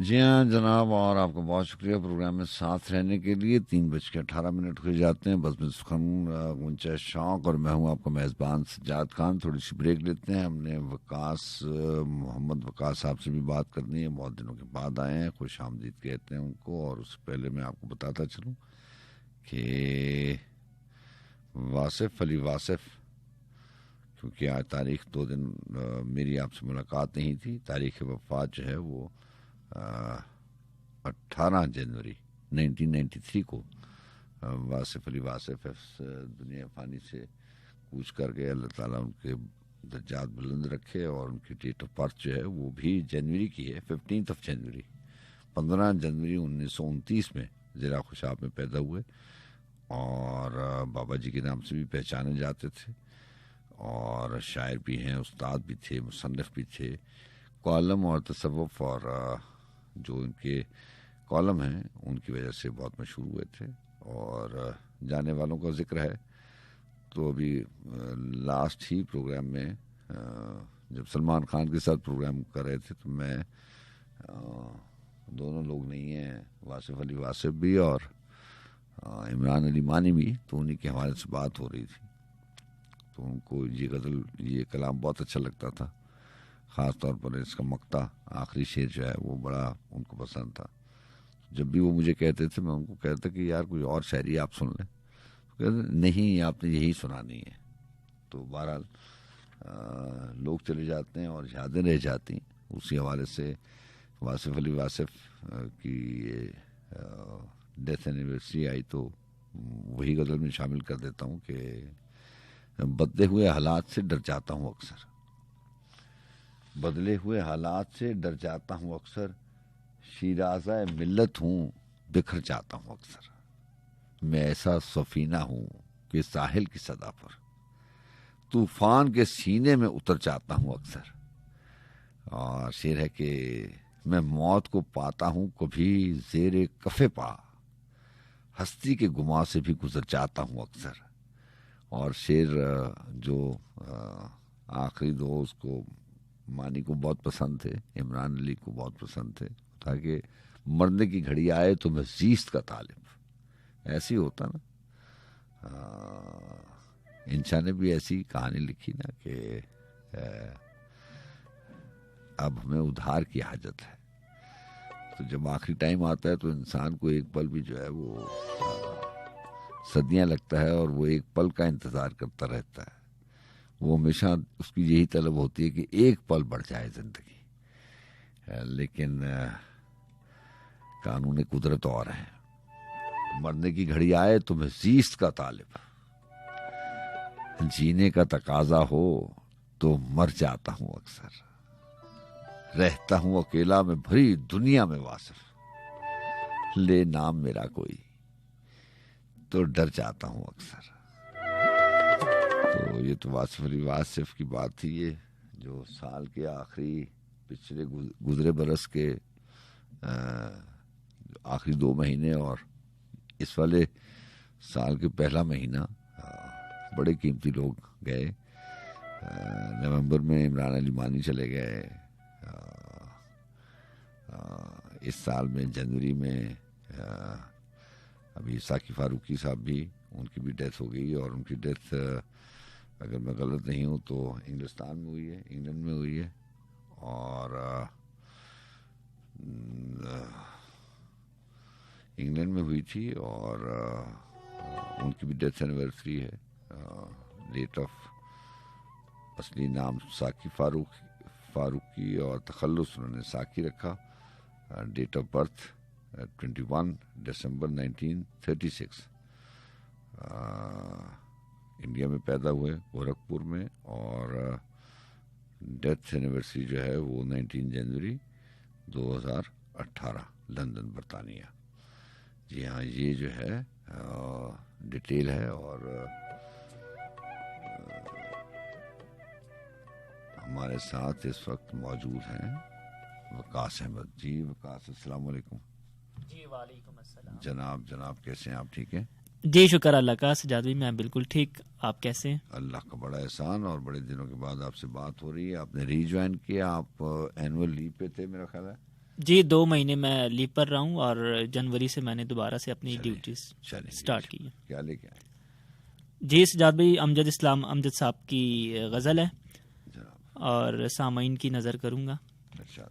जी हाँ जनाब, और आपका बहुत शुक्रिया प्रोग्राम में साथ रहने के लिए। 3:18 हो जाते हैं। बस में सुखन गुंचा शौक और मैं हूँ आपका मेज़बान सज्जाद खान। थोड़ी सी ब्रेक लेते हैं। हमने मोहम्मद वकास साहब से भी बात करनी है, बहुत दिनों के बाद आए हैं, खुश आमदीद कहते हैं उनको। और उससे पहले मैं आपको बताता चलूँ कि वासिफ अली वासिफ, क्योंकि आज तारीख 2 दिन मेरी आपसे मुलाकात नहीं थी, तारीख़ वफ़ात जो है वो 18 जनवरी 1993 को वासिफ अली वासिफ दुनिया फ़ानी से कूच कर गए। अल्लाह ताला उनके दर्जात बुलंद रखे। और उनकी डेट ऑफ बर्थ जो है वो भी जनवरी की है, 15 जनवरी 15 जनवरी 1929 में ज़िला खुशाब में पैदा हुए। और बाबा जी के नाम से भी पहचाने जाते थे। और शायर भी हैं, उस्ताद भी थे, मुसन्निफ़ भी थे। कॉलम और तसव्वुफ़ और जो उनके कॉलम हैं उनकी वजह से बहुत मशहूर हुए थे। और जाने वालों का जिक्र है तो अभी लास्ट ही प्रोग्राम में जब सलमान खान के साथ प्रोग्राम कर रहे थे तो मैं दोनों लोग नहीं हैं, वासिफ अली वासिफ भी और इमरान अली मानी भी, तो उन्हीं के हवाले से बात हो रही थी। तो उनको ये गज़ल, ये कलाम बहुत अच्छा लगता था। ख़ास तौर पर इसका मक्ता, आखिरी शेर जो है वो बड़ा उनको पसंद था। जब भी वो मुझे कहते थे मैं उनको कहता कि यार कोई और शायरी आप सुन लें, तो कहते नहीं आपने यही सुनानी है। तो बहरहाल लोग चले जाते हैं और यादें रह जाती हैं। उसी हवाले से वासिफ अली वासिफ की डेथ एनिवर्सरी आई तो वही गज़ल में शामिल कर देता हूँ कि बदले हुए हालात से डर जाता हूँ अक्सर, बदले हुए हालात से डर जाता हूँ अक्सर, शीराज़ा मिल्लत हूँ बिखर जाता हूँ अक्सर, मैं ऐसा सफीना हूँ कि साहिल की सदा पर तूफान के सीने में उतर जाता हूँ अक्सर। और शेर है कि मैं मौत को पाता हूँ कभी ज़ेरे कफ़े पा, हस्ती के गुमा से भी गुजर जाता हूँ अक्सर। और शेर जो आखिरी दो उसको मानी को बहुत पसंद थे, इमरान अली को बहुत पसंद थे, ताकि मरने की घड़ी आए तो मैं ज़ीस्त का तालिब। ऐसी होता ना, इंशा ने भी ऐसी कहानी लिखी ना कि अब हमें उधार की हाजत है। तो जब आखिरी टाइम आता है तो इंसान को एक पल भी जो है वो सदियां लगता है और वो एक पल का इंतज़ार करता रहता है। वो हमेशा उसकी यही तलब होती है कि एक पल बढ़ जाए ज़िंदगी। लेकिन कानून कुदरत और है, मरने की घड़ी आए तो मैं ज़ीस्त का तालिब, जीने का तकाजा हो तो मर जाता हूँ अक्सर, रहता हूँ अकेला में भरी दुनिया में वासिफ, ले नाम मेरा कोई तो डर जाता हूँ अक्सर। तो ये तो वासिफ अली वासिफ की बात थी, ये जो साल के आखिरी पिछले गुजरे बरस के आखिरी 2 महीने और इस वाले साल के पहला महीना बड़े कीमती लोग गए। नवंबर में इमरान अली मानी चले गए। इस साल में जनवरी में अभी साकी फारूकी साहब भी, उनकी भी डेथ हो गई। और उनकी डेथ अगर मैं गलत नहीं हूँ तो इंग्लिस्तान में हुई है, इंग्लैंड में हुई है। और इंग्लैंड में हुई थी और उनकी भी डेथ एनिवर्सरी है। डेट ऑफ असली नाम साकी फारूकी और तखल्लुस उन्होंने साकी रखा। Date of birth 21 December 1936। India में पैदा हुए गोरखपुर में, और डेथ एनिवर्सरी जो है वो 19 जनवरी 2018 लंदन बरतानिया। जी हाँ, ये जो है डिटेल है। और हमारे साथ इस वक्त मौजूद हैं वकास अहमद। जी वकास, अस्सलाम वालेकुम। जी वालेकुम अस्सलाम। जनाब कैसे हैं आप? ठीक हैं जी, शुक्र अल्लाह का। सजाद भाई मैं बिल्कुल ठीक, आप कैसे हैं? अल्लाह का बड़ा एहसान, और बड़े दिनों के बाद आपसे बात हो रही है। आपने रीज्वाइन किया, आप एनुअल लीव पे थे मेरा ख्याल है। जी 2 महीने मैं लीव पर रहा हूँ, और जनवरी से मैंने दोबारा से अपनी ड्यूटीज स्टार्ट की है। क्या लेके आए? जी सजाद भाई, अमजद इस्लाम अमजद साहब की गज़ल है और सामाइन की नज़र करूँगा। अच्छा।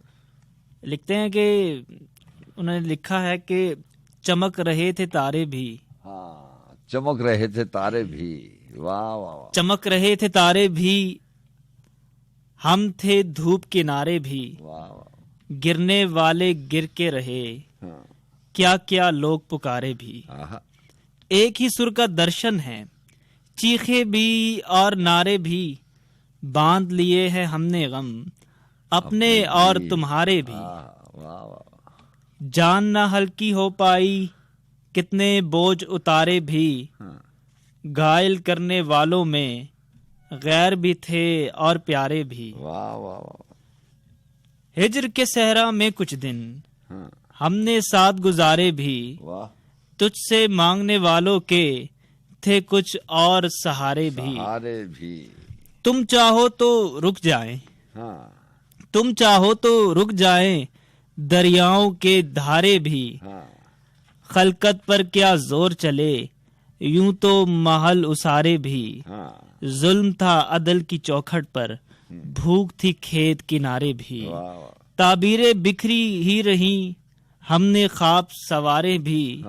लिखते हैं कि उन्होंने लिखा है कि चमक रहे थे तारे भी। हाँ, चमक रहे थे तारे भी। वाह वाह वाह। चमक रहे थे तारे भी, हम थे धूप किनारे भी। वाह वाह। गिरने वाले गिर के रहे, हाँ। क्या क्या लोग पुकारे भी। एक ही सुर का दर्शन है, चीखे भी और नारे भी। बांध लिए हैं हमने गम अपने और तुम्हारे भी। वाह वाह। जान ना हल्की हो पाई, कितने बोझ उतारे भी। घायल करने वालों में गैर भी थे और प्यारे भी। वाह वाह वाह। हिज्र के सहरा में कुछ दिन हमने साथ गुजारे भी। वाह। तुझसे मांगने वालों के थे कुछ और सहारे भी। तुम चाहो तो रुक जाएं, तुम चाहो तो रुक जाएं दरियाओं के धारे भी। खलकत पर क्या जोर चले, यूं तो महल उसारे भी। जुल्म था अदल की चौखट पर, भूख थी खेत किनारे भी। ताबीरें बिखरी ही रही, हमने ख्वाब सवारे भी।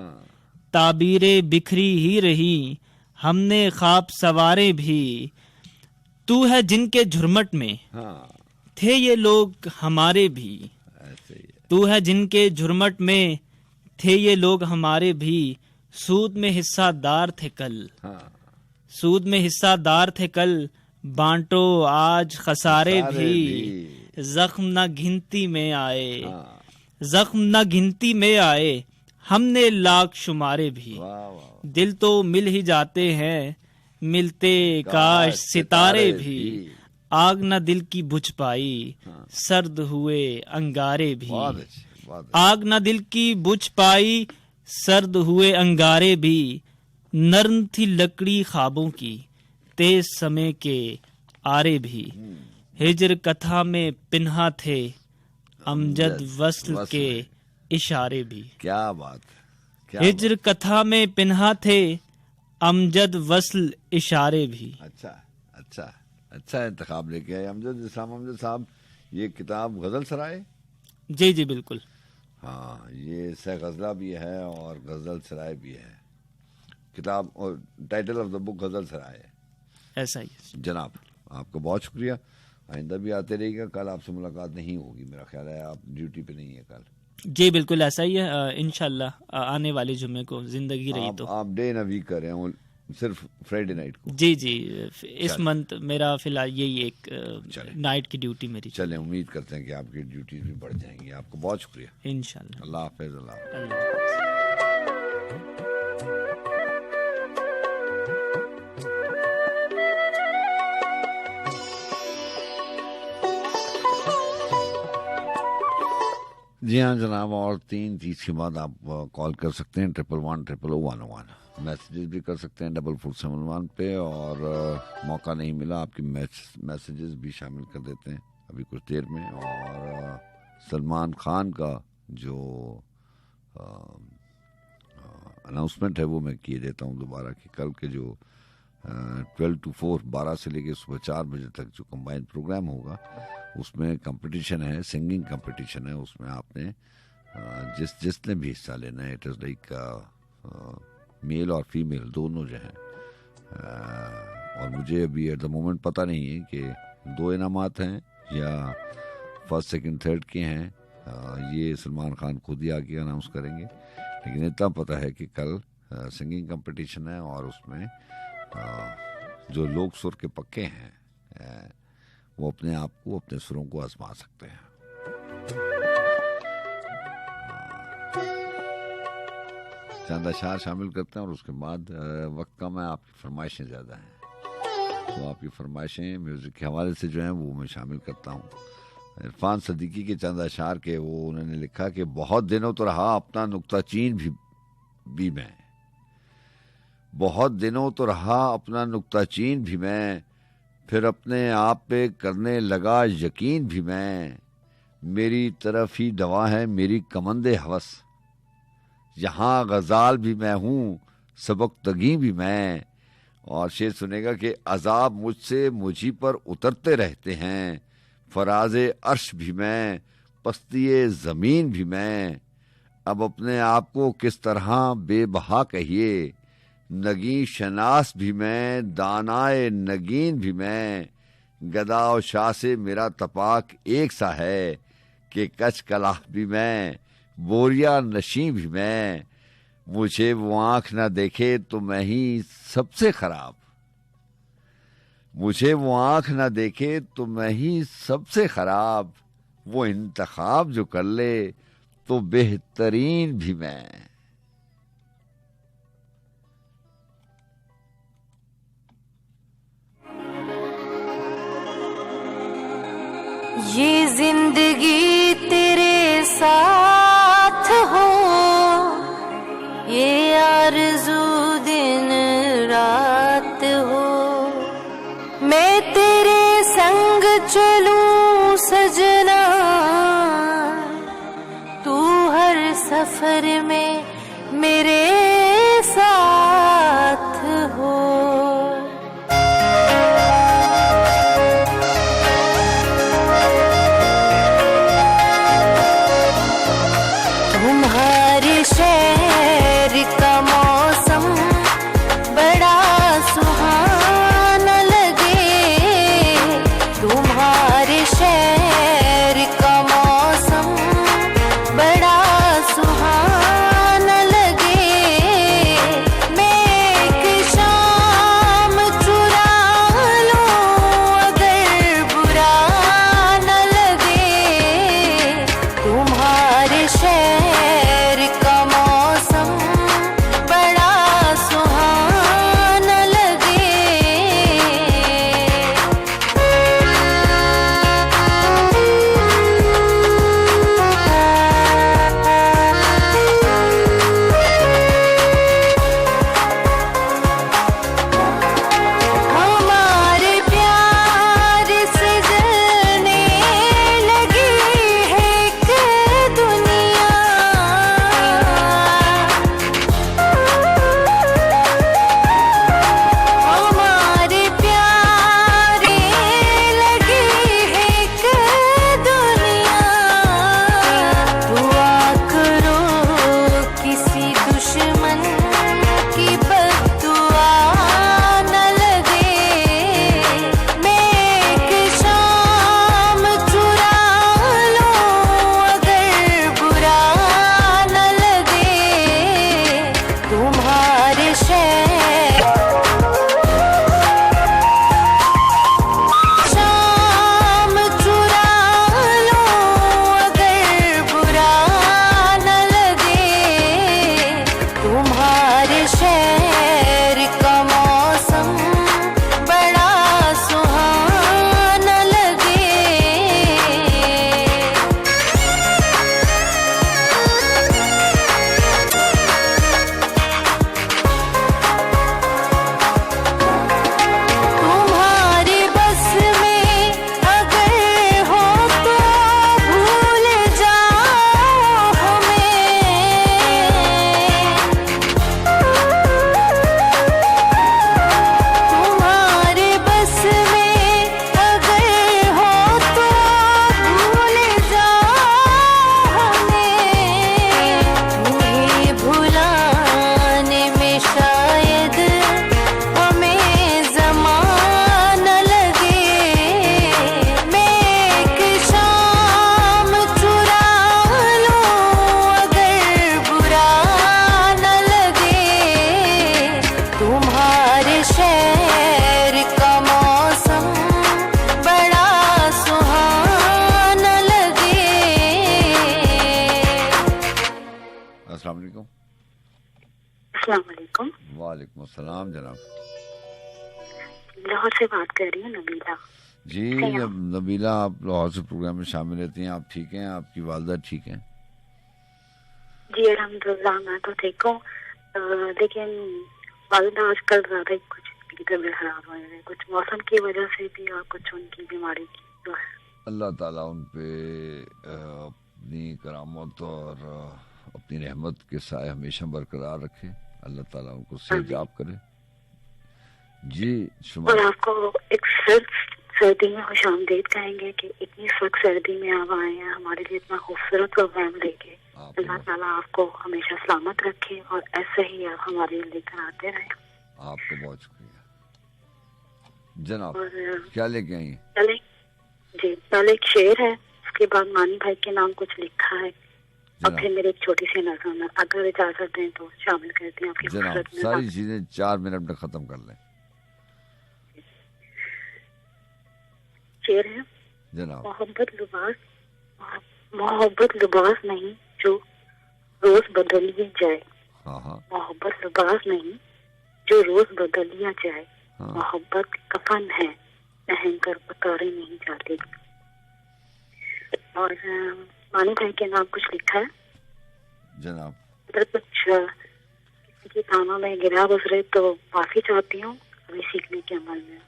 ताबीरें बिखरी ही रही, हमने ख्वाब सवारे भी। तू है जिनके झुरमट में थे ये लोग हमारे भी। तू है जिनके झुरमट में थे ये लोग हमारे भी। सूद में हिस्सादार थे कल, सूद में हिस्सादार थे कल। बांटो आज खसारे भी। जख्म न गिनती में आए, जख्म न गिनती में आए। हमने लाख शुमारे भी। दिल तो मिल ही जाते हैं, मिलते काश सितारे भी। आग न दिल की बुझ पाई, सर्द हुए अंगारे भी। आग न दिल की बुझ पाई, सर्द हुए अंगारे भी। नर्म थी लकड़ी ख्वाबों की, तेज समय के आरे भी। हिज्र कथा में पिन्हा थे, अमजद वस्ल के इशारे भी। क्या बात। हिज्र कथा में पिन्हा थे, अमजद वस्ल इशारे भी। अच्छा अच्छा अच्छा इंतखाब लेके आए अमजद इस्लाम अमजद साहब। ये किताब गजल सराय? जी जी बिल्कुल। हाँ, ये सह गजला भी है और गजल सराय भी है किताब, और टाइटल ऑफ द बुक गजल सराय है। ऐसा ही जनाब, आपका बहुत शुक्रिया। आइंदा भी आते रहिएगा। कल आपसे मुलाकात नहीं होगी मेरा ख्याल है, आप ड्यूटी पे नहीं है कल। जी बिल्कुल ऐसा ही है। इंशाल्लाह आने वाले जुम्मे को जिंदगी रही तो आप डे इन अ वीक कर रहे हैं, सिर्फ फ्राइडे नाइट को? जी जी, इस मंथ मेरा फिलहाल यही एक नाइट की ड्यूटी मेरी। चलें, उम्मीद करते हैं कि आपकी ड्यूटी भी बढ़ जाएंगी। आपको बहुत शुक्रिया। इंशाल्लाह। अल्लाह हाफिज़। अल्लाह। जी हाँ जनाब, और 3:30 के बाद आप कॉल कर सकते हैं 111000101। मैसेजेस भी कर सकते हैं 4471 पे, और मौका नहीं मिला आपकी मैसेजेस भी शामिल कर देते हैं अभी कुछ देर में। और सलमान खान का जो अनाउंसमेंट है वो मैं किए देता हूँ दोबारा कि कल के जो 12 to 4 12 से लेके सुबह 4 बजे तक जो कंबाइंड प्रोग्राम होगा उसमें कंपटीशन है, सिंगिंग कंपटीशन है। उसमें आपने जिसने भी हिस्सा लेना है, इट इज़ लाइक मेल और फीमेल दोनों जो हैं। और मुझे अभी एट द मोमेंट पता नहीं है कि 2 इनामात हैं या फर्स्ट सेकंड थर्ड किए हैं, ये सलमान खान खुद ही आके अनाउंस करेंगे। लेकिन इतना पता है कि कल सिंगिंग कंपटीशन है और उसमें जो लोग सुर के पक्के हैं वो अपने आप को, अपने सुरों को आजमा सकते हैं। चंद अशार शामिल करते हैं और उसके बाद वक्त कम है, आपकी फरमाइशें ज़्यादा हैं, तो आपकी फरमाइशें म्यूज़िक के हवाले से जो हैं वो मैं शामिल करता हूँ। इरफान सदीकी के चंद अशार के वो उन्होंने लिखा कि बहुत दिनों तो रहा अपना नुक्ताचीन भी मैं, बहुत दिनों तो रहा अपना नुक्ताचीन भी मैं, फिर अपने आप पे करने लगा यकीन भी मैं, मेरी तरफ ही दवा है मेरी कमंदे हवस, यहाँ गज़ाल भी मैं हूँ सबक तगी भी मैं। और शेर सुनेगा कि अजाब मुझसे मुझी पर उतरते रहते हैं, फराज़े अर्श भी मैं पस्तिए ज़मीन भी मैं, अब अपने आप को किस तरह बेबहा कहिए, नगी शनास भी मैं दानाए नगीन भी मैं, गदा और शाह से मेरा तपाक एक सा है कि कच कलाह भी मैं बोरिया नशी भी मैं, मुझे वो आँख ना देखे तो मैं ही सबसे खराब, मुझे वो आँख ना देखे तो मैं ही सबसे खराब, वो इंतखाब जो कर ले तो बेहतरीन भी मैं। ये जिंदगी तेरे साथ हो, ये आरज़ू दिन रात हो, मैं तेरे संग चलूं सजना, तू हर सफर में मेरे साथ हो। वालेकुम अस्सलाम जनाब। लाहौर से बात कर रही हूँ, नबीला जी। नबीला, आप लाहौर से प्रोग्राम में शामिल रहती हैं, आप ठीक हैं? आपकी वालदा ठीक हैं? जी अल्हम्दुलिल्लाह, मैं तो ठीक हूँ, लेकिन वालदा आजकल ज्यादा ही कुछ तबीयत खराब हो रही है, कुछ मौसम की वजह से भी और कुछ उनकी बीमारी की जो है। अल्लाह ताला उन पे अपनी करामत और अपनी रहमत के साए हमेशा बरकरार रखे। अल्लाह ताला उनको सेहतयाब करे। जी और आपको एक सर्दी में खुशामदीद कहेंगे कि इतनी सख्त सर्दी में आप आए हैं हमारे लिए, इतना खूबसूरत प्रोग्राम लेके। अल्लाह ताला आपको हमेशा सलामत रखे और ऐसे ही आप हमारे लिए लेकर आते रहे। आपको बहुत शुक्रिया जनाब। क्या लेके आई? जी, पहले एक शेर है, उसके बाद मानी भाई के नाम कुछ लिखा है, और फिर मेरी एक छोटी सी नज़म है, अगर इजाजत दें तो शामिल करते हैं आपकी जनाब। सारी चीजें 4 मिनट में खत्म कर लें। शेर है जनाब। मोहब्बत लिबास नहीं जो रोज बदल ही जाए। मोहब्बत लिबास नहीं जो रोज बदल लिया जाए। मोहब्बत कफन है पहन कर उतारे नहीं जाते। और मानी भाई के नाम कुछ लिखा है जनाब। अगर कुछ किसी के कानों में गिरा गुजरे तो माफी चाहती हूँ, अभी सीखने के अमल में।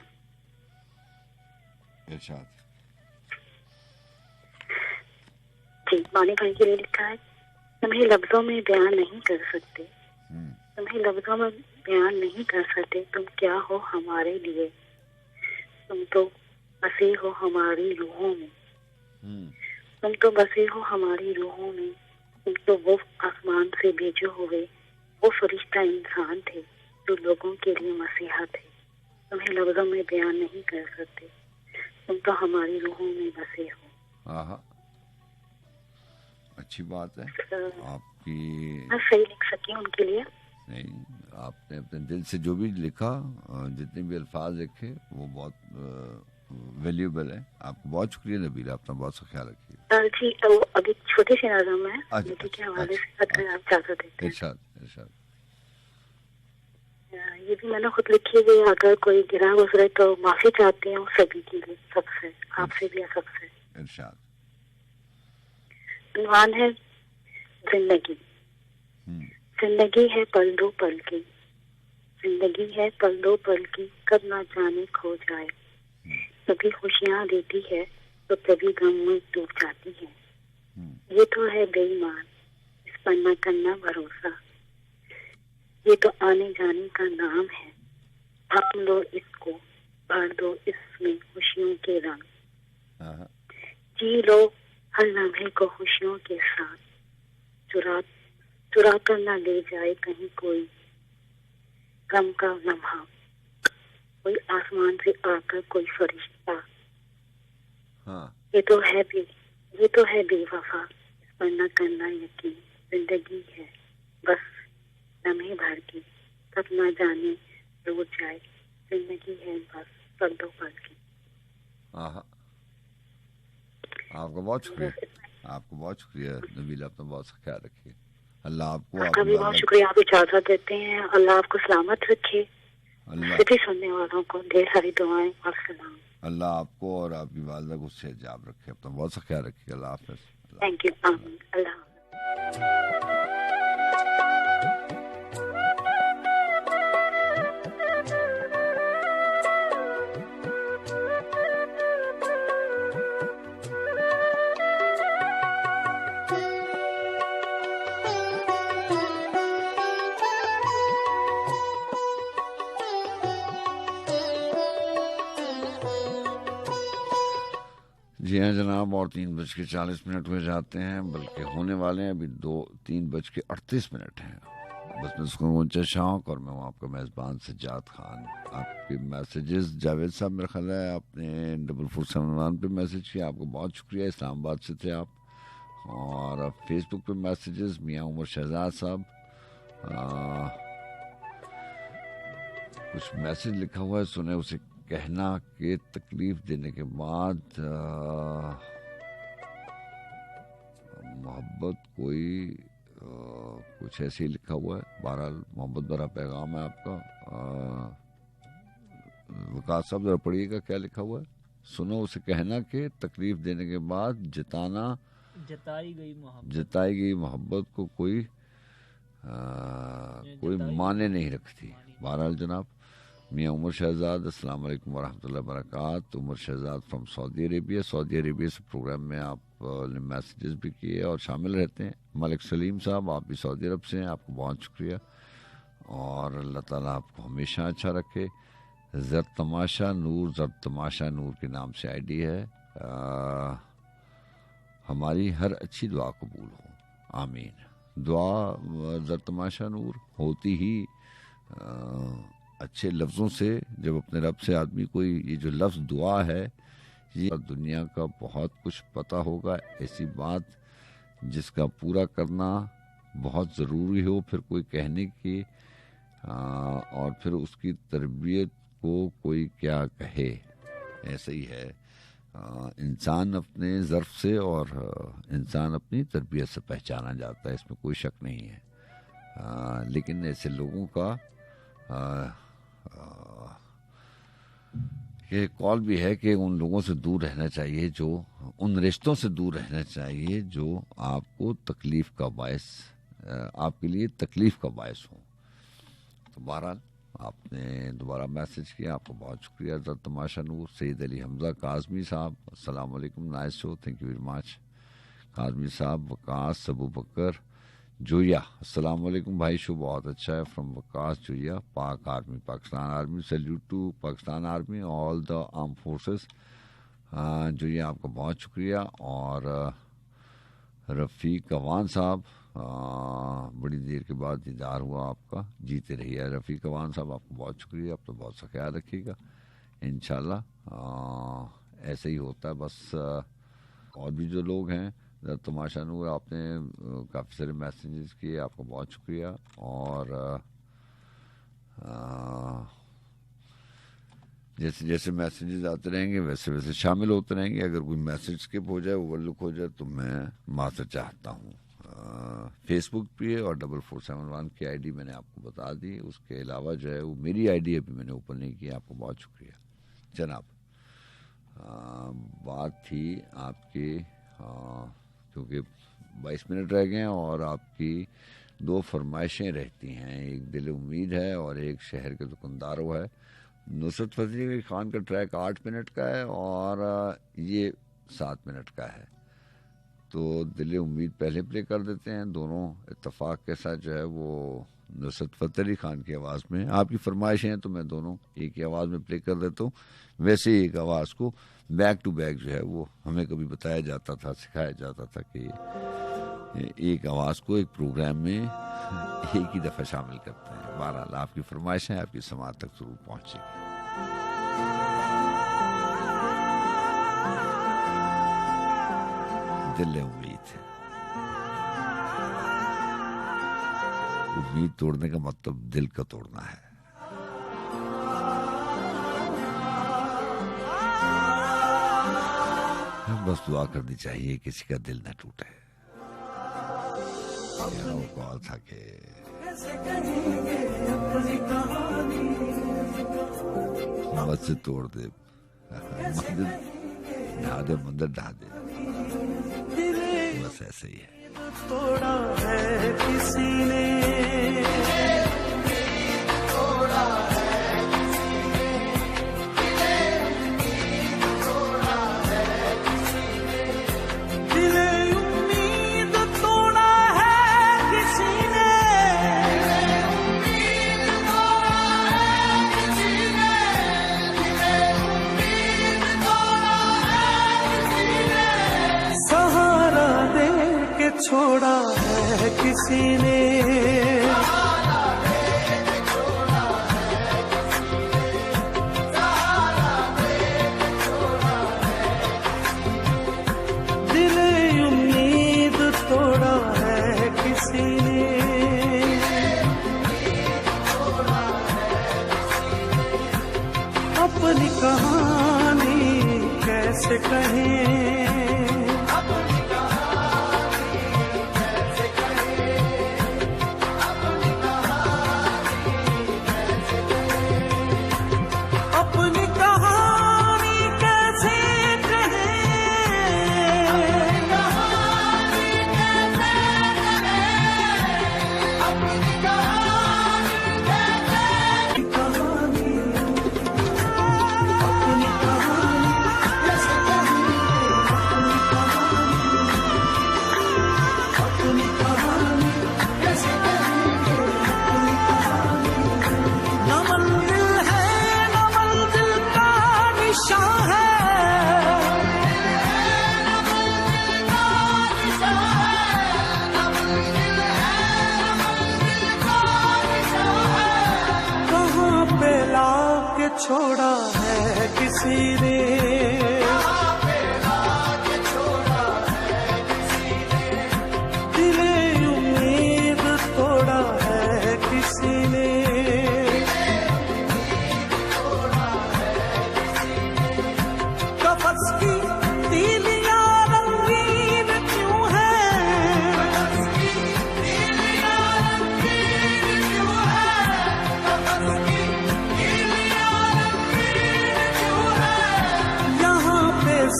जी, मानी भाई के लिए लिखा है, तुम्हें लफ्जों में बयान नहीं कर सकते, तुम्हें लफ्जों में बयान नहीं कर सकते, तुम क्या हो हमारे लिए, तुम तो बसे हो हमारी रूहों में, तुम तो बसे हो हमारी रूहों में, तुम तो वो आसमान से भेजे हुए वो फरिश्ता इंसान थे जो लोगों के लिए मसीहा थे। तुम्हें लफ्जों में बयान नहीं कर सकते, तुम तो हमारी रूहों में बसे हो। अच्छी बात है आपकी। मैं सही लिख सकी उनके लिए? नहीं, आपने अपने दिल से जो भी लिखा, जितने भी अल्फाज लिखे वो बहुत वैल्यूएबल है। आपको बहुत शुक्रिया नबीला, अपना बहुत सा ख्याल रखिए। जी, तो अभी छोटी सी नज़म है के हवाले से, अगर आप चाहते देते हैं। इरशाद। ये भी मैंने खुद लिखी हुई है, अगर कोई गिरा गुजरे तो माफी चाहती हूँ सभी के लिए, सबसे, आपसे भी सबसे। इरशाद। उन्वान है जिंदगी। जिंदगी है पल दो पल की, जिंदगी है पल दो पल की, कब ना जाने खो जाए। कभी खुशियाँ देती है तो कभी गम में डूब जाती है। ये तो है बेईमान, इस पर न करना भरोसा, ये तो आने जाने का नाम है। थाम लो इसको, भर दो इसमें खुशियों के रंग, जी लो हर लम्हे को खुशियों के साथ, चुरा कर न ले जाए कहीं कोई गम का लम्हा, कोई आसमान से आकर कोई फरिश्ता। ये तो है बेवफा, इस पर न करना यकीन। जिंदगी है बस लम्हे भर की, कब न जाने रोज जाए। जिंदगी है बस पल दो पल की। आपका बहुत शुक्रिया नबीला, अपना बहुत सा ख्याल रखिए। अल्लाह आपको। आपका भी बहुत शुक्रिया, आप इजाजत देते हैं। अल्लाह आपको सलामत रखे, सभी सुनने वालों को ढेर सारी दुआएं और सलाम। अल्लाह आपको और आपकी वालिदा को सेहतयाब रखे, अपना बहुत सा ख्याल रखिए। अल्लाह हाफ़िज़। Thank you. अल्लाह। जी हाँ जनाब, और 3:40 हुए जाते हैं, बल्कि होने वाले हैं अभी 3:38 हैं। बस मैं उसको मुंचा शौक और मैं हूँ आपका मेज़बान सज्जाद खान। आपके मैसेजेस, जावेद साहब मेरा ख्याल है आपने 4471 पे मैसेज किया, आपको बहुत शुक्रिया। इस्लामाबाद से थे आप। और फेसबुक पे मैसेजेस, मियाँ उमर शहजाद साहब, कुछ मैसेज लिखा हुआ है, सुने उसे कहना कि तकलीफ देने के बाद मोहब्बत कोई कुछ ऐसे ही लिखा हुआ है। बहरहाल मोहब्बत भरा पैगाम है आपका। वकास साहब जरा पढ़िएगा क्या लिखा हुआ है। सुनो उसे कहना कि तकलीफ देने के बाद जताई गई मोहब्बत को कोई माने नहीं रखती। बहरहाल जनाब, मियाँ उमर शहजाद, अस्सलाम वालेकुम वरहमतुल्लाहि वबरकातुहू। Umar Shahzad from Saudi Arabia से प्रोग्राम में आपने मैसेजेस भी किए और शामिल रहते हैं। मलिक सलीम साहब, आप भी सऊदी अरब से हैं, आपको बहुत शुक्रिया और अल्लाह ताला आपको हमेशा अच्छा रखे। ज़र तमाशा नूर के नाम से आईडी है। हमारी हर अच्छी दुआ कबूल हो, आमीन। दुआ ज़र तमाशा नूर होती ही अच्छे लफ्ज़ों से। जब अपने रब से आदमी कोई ये जो लफ्ज़ दुआ है, ये दुनिया का बहुत कुछ पता होगा, ऐसी बात जिसका पूरा करना बहुत ज़रूरी हो, फिर कोई कहने की और फिर उसकी तरबियत को कोई क्या कहे। ऐसा ही है, इंसान अपने ज़र्फ़ से और इंसान अपनी तरबियत से पहचाना जाता है, इसमें कोई शक नहीं है। लेकिन ऐसे लोगों का ये कॉल भी है कि उन लोगों से दूर रहना चाहिए, जो उन रिश्तों से दूर रहना चाहिए जो आपको तकलीफ़ का बायस, आपके लिए तकलीफ़ का बायस हो। तो बहरहाल आपने दोबारा मैसेज किया, आपको बहुत शुक्रिया। ज़र तमाशा नूर, सैयद अली हमज़ा काज़मी साहब, अस्सलाम वालेकुम, nice show, thank you very much. Kazmi साहब, वकास अबू बकर जोया, अस्सलाम वालेकुम भाई, शो बहुत अच्छा है, from Waqas Zoya, Pak army, Pakistan army. Salute to Pakistan army, all the arm forces. Zoya आपका बहुत शुक्रिया। और रफ़ीक अवान साहब, बड़ी देर के बाद दीदार हुआ आपका, जीते रहिए रफ़ीक अवान साहब, आपको बहुत शुक्रिया। आप तो बहुत सा ख्याल रखिएगा, इंशाल्लाह ऐसे ही होता है। बस और भी जो लोग हैं, तमाशा नूर, आपने काफ़ी सारे मैसेजेस किए, आपको बहुत शुक्रिया। और जैसे जैसे मैसेजेस आते रहेंगे वैसे वैसे शामिल होते रहेंगे। अगर कोई मैसेज स्किप हो जाए, ओवरलुक हो जाए, तो मैं माफ़ी चाहता हूँ। फेसबुक पे और 4471 की आईडी मैंने आपको बता दी। उसके अलावा जो है वो मेरी आईडी अभी मैंने ओपन नहीं की। आपको बहुत शुक्रिया जनाब। बात थी आपकी, क्योंकि 22 मिनट रह गए हैं और आपकी 2 फरमाइशें रहती हैं, एक दिल उम्मीद है और एक शहर के दुकानदारों है। नुसरत फतेह अली खान का ट्रैक 8 मिनट का है और ये 7 मिनट का है, तो दिल उम्मीद पहले प्ले कर देते हैं। दोनों इत्तेफाक के साथ जो है वो नुसरत फतेह अली खान की आवाज़ में। आपकी फरमाइशें हैं तो मैं दोनों एक ही आवाज़ में प्ले कर देता हूँ। वैसे ही एक आवाज़ को बैक टू बैक जो है वो हमें कभी बताया जाता था, सिखाया जाता था कि एक आवाज़ को एक प्रोग्राम में एक ही दफ़ा शामिल करते हैं। बहरहाल आपकी फरमाइशें आपकी समात तक ज़रूर पहुँचेंगी। दिल उम्मीद तोड़ने का मतलब दिल का तोड़ना है। बस दुआ करनी चाहिए किसी का दिल न टूटे। कॉल था कि मस्जिद तोड़ दे, मस्जिद ढा दे, मंदिर ढा दे, बस ऐसे ही है। तोड़ा है किसी ने, तोड़ा है किसी ने, तोड़ा है किसी ने, दिले उम्मीद तोड़ा है किसी ने, उम्मीद तोड़ा है किसी ने, दिले उम्मीद तोड़ा है किसी ने, सहारा दे के छोड़ा है किसी ने, दिले उम्मीद तोड़ा है किसी ने, अपनी कहानी कैसे कहें,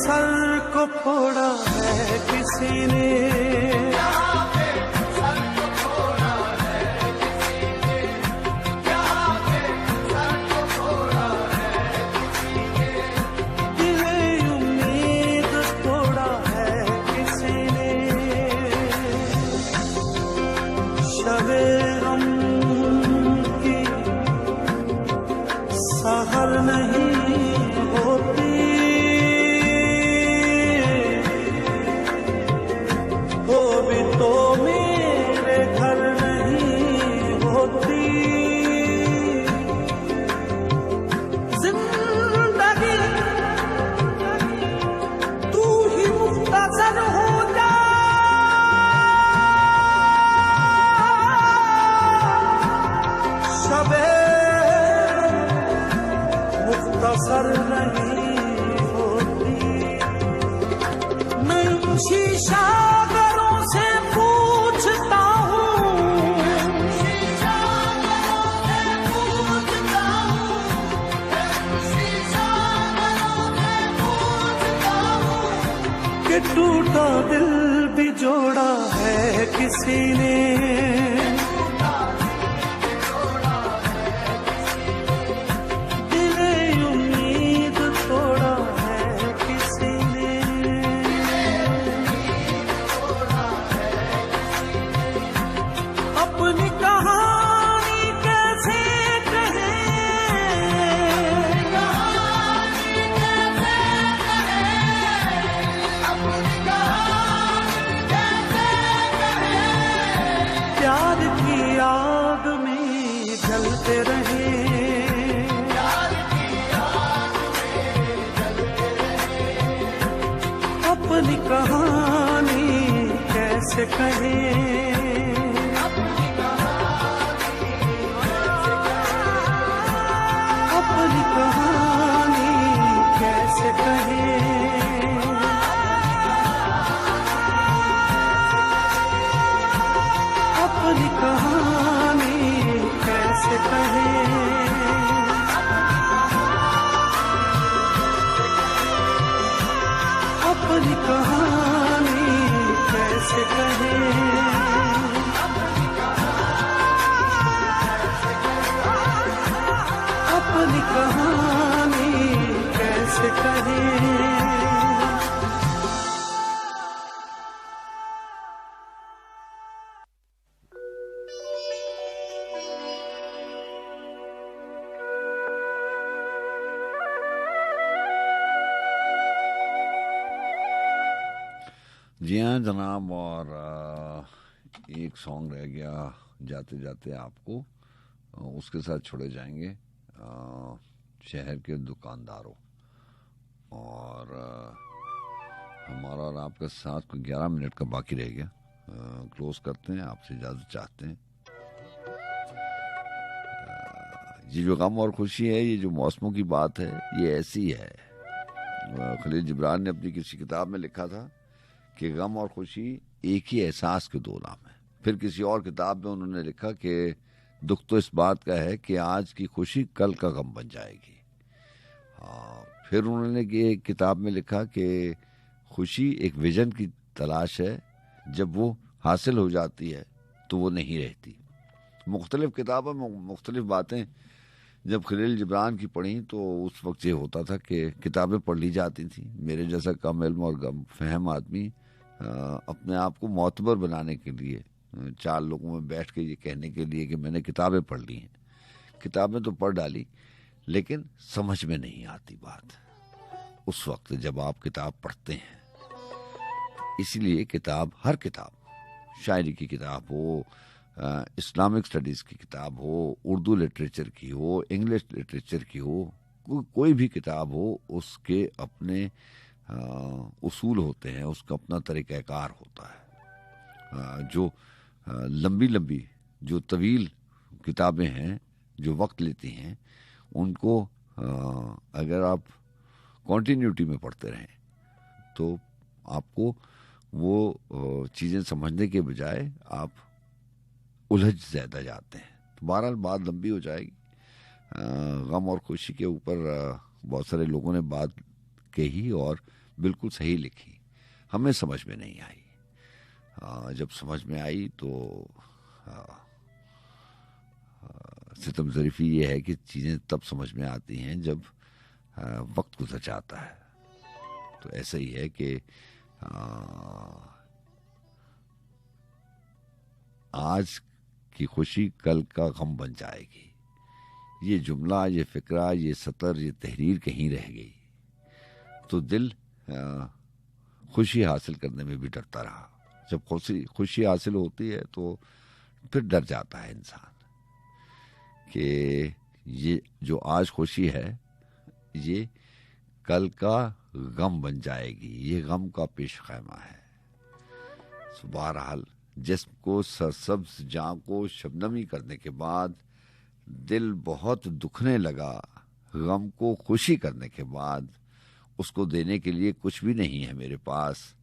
सर को फोड़ा है किसी ने, सर नहीं होती। मैं शीशागरों से पूछता हूँ, कि टूटा दिल भी जोड़ा है किसी ने, अपनी कहानी कैसे कहें, अपनी कहानी कैसे कहें, अपनी कहानी कैसे कहें, अपनी कहानी कैसे कहें, अपनी कहानी कैसे कहें। जी हाँ जनाब, और एक सॉन्ग रह गया जाते जाते आपको, उसके साथ छोड़े जाएंगे शहर के दुकानदारों। और हमारा और आपका साथ को 11 मिनट का बाकी रह गया, क्लोज करते हैं, आपसे इजाज़त चाहते हैं। ये जो गम और खुशी है, ये जो मौसमों की बात है, ये ऐसी है। खलील जिब्रान ने अपनी किसी किताब में लिखा था कि गम और खुशी एक ही एहसास के दो नाम है। फिर किसी और किताब में उन्होंने लिखा कि दुख तो इस बात का है कि आज की खुशी कल का गम बन जाएगी। फिर उन्होंने ये किताब में लिखा कि खुशी एक विजन की तलाश है, जब वो हासिल हो जाती है तो वो नहीं रहती। मुख्तलिफ किताबों में मुख्तलिफ बातें जब खलील जिब्रान की पढ़ी तो उस वक्त ये होता था कि किताबें पढ़ ली जाती थी। मेरे जैसा कम इल्म और गम फहम आदमी अपने आप को मोतबर बनाने के लिए, 4 लोगों में बैठ के ये कहने के लिए कि मैंने किताबें पढ़ ली हैं, किताबें तो पढ़ डाली लेकिन समझ में नहीं आती बात उस वक्त जब आप किताब पढ़ते हैं। इसलिए किताब, हर किताब, शायरी की किताब हो, इस्लामिक स्टडीज़ की किताब हो, उर्दू लिटरेचर की हो, इंग्लिश लिटरेचर की हो, कोई भी किताब हो, उसके अपने उसूल होते हैं, उसका अपना तरीक़ाकार होता है। जो लंबी लंबी, जो तवील किताबें हैं, जो वक्त लेती हैं, उनको अगर आप कॉन्टीन्यूटी में पढ़ते रहें तो आपको वो चीज़ें समझने के बजाय आप उलझ ज़्यादा जाते हैं। तो बहरहाल बात लंबी हो जाएगी। गम और खुशी के ऊपर बहुत सारे लोगों ने बात कही और बिल्कुल सही लिखी, हमें समझ में नहीं आई। जब समझ में आई तो सितम ज़रीफ़ी ये है कि चीज़ें तब समझ में आती हैं जब वक्त गुजर जाता है। तो ऐसा ही है कि आज की खुशी कल का गम बन जाएगी। ये जुमला, ये फिक्रा, ये सतर, ये तहरीर कहीं रह गई तो दिल खुशी हासिल करने में भी डरता रहा। जब खुशी हासिल होती है तो फिर डर जाता है इंसान कि ये जो आज खुशी है ये कल का गम बन जाएगी, ये गम का पेश खैमा है। बहरहाल जिस्म को सरसब्ज जां को शबनमी करने के बाद दिल बहुत दुखने लगा, गम को खुशी करने के बाद उसको देने के लिए कुछ भी नहीं है मेरे पास,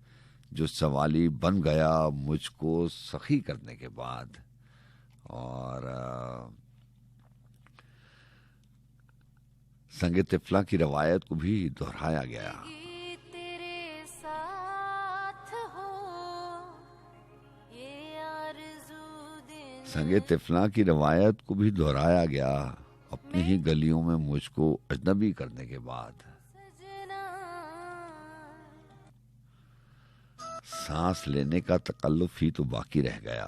जो सवाली बन गया मुझको सखी करने के बाद। और संगे तिफला की रवायत को भी दोहराया गया। संगे तिफला की रवायत को भी दोहराया गया अपनी ही गलियों में मुझको अजनबी करने के बाद। सांस लेने का तकल्लुफ ही तो बाकी रह गया,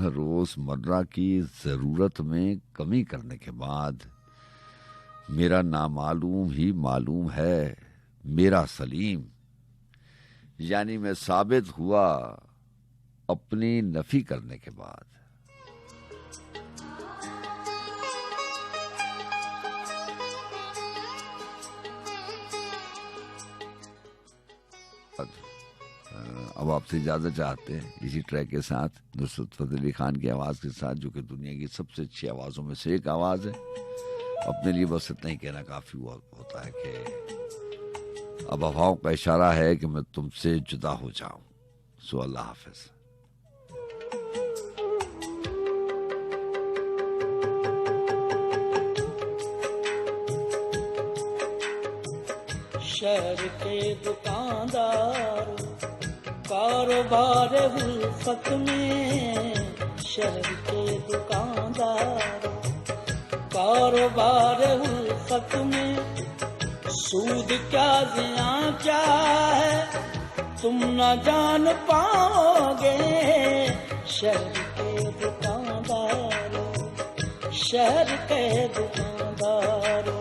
रोजमर्रा की जरूरत में कमी करने के बाद। मेरा नामालूम ही मालूम है मेरा सलीम, यानी मैं साबित हुआ अपनी नफी करने के बाद। अब आपसे इजाजत चाहते हैं इसी ट्रैक के साथ, नुसरत फतेह अली खान की आवाज के साथ, जो कि दुनिया की सबसे अच्छी आवाजों में से एक आवाज है। अपने लिए बस इतना ही कहना काफी होता है कि अब हवाओं का इशारा है कि मैं तुमसे जुदा हो जाऊं। सो अल्लाह हाफिज। शहर के दुकानदार कारोबार उल्फत में, शहर के दुकानदार कारोबार उल्फत में, सूद क्या जिया क्या है तुम न जान पाओगे। शहर के दुकानदारों, शहर के दुकानदारों,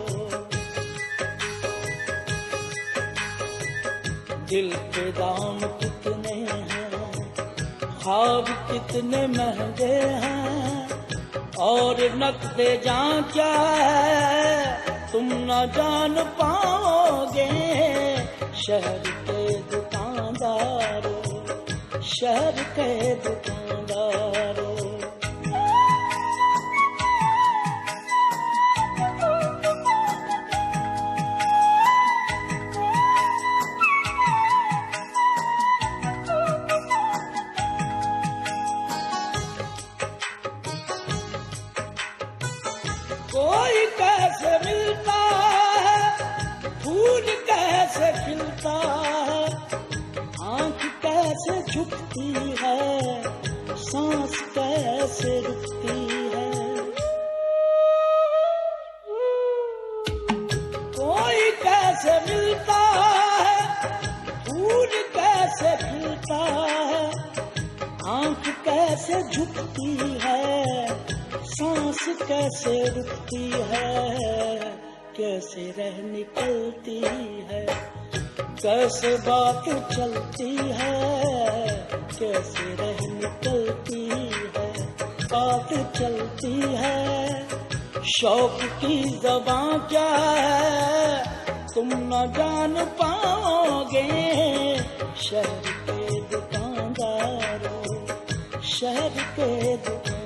दिल के दाम कितने हैं, ख्वाब कितने महंगे हैं, और नक़्दे जान क्या है तुम न जान पाओगे। शहर के दुकानदारों, शहर के दुकानदारों, कोई कैसे मिलता है, फूल कैसे खिलता है, आंख कैसे झुकती है, सांस कैसे रुकती है। कोई कैसे मिलता है, फूल कैसे खिलता है, आंख कैसे झुकती है, सांस कैसे रुकती है, कैसे रह निकलती है, कैसे बात चलती है, कैसे रह निकलती है, बात चलती है। शौक की ज़बां क्या है तुम न जान पाओगे। शहर के दुकानदारों, शहर के दुकानदारों,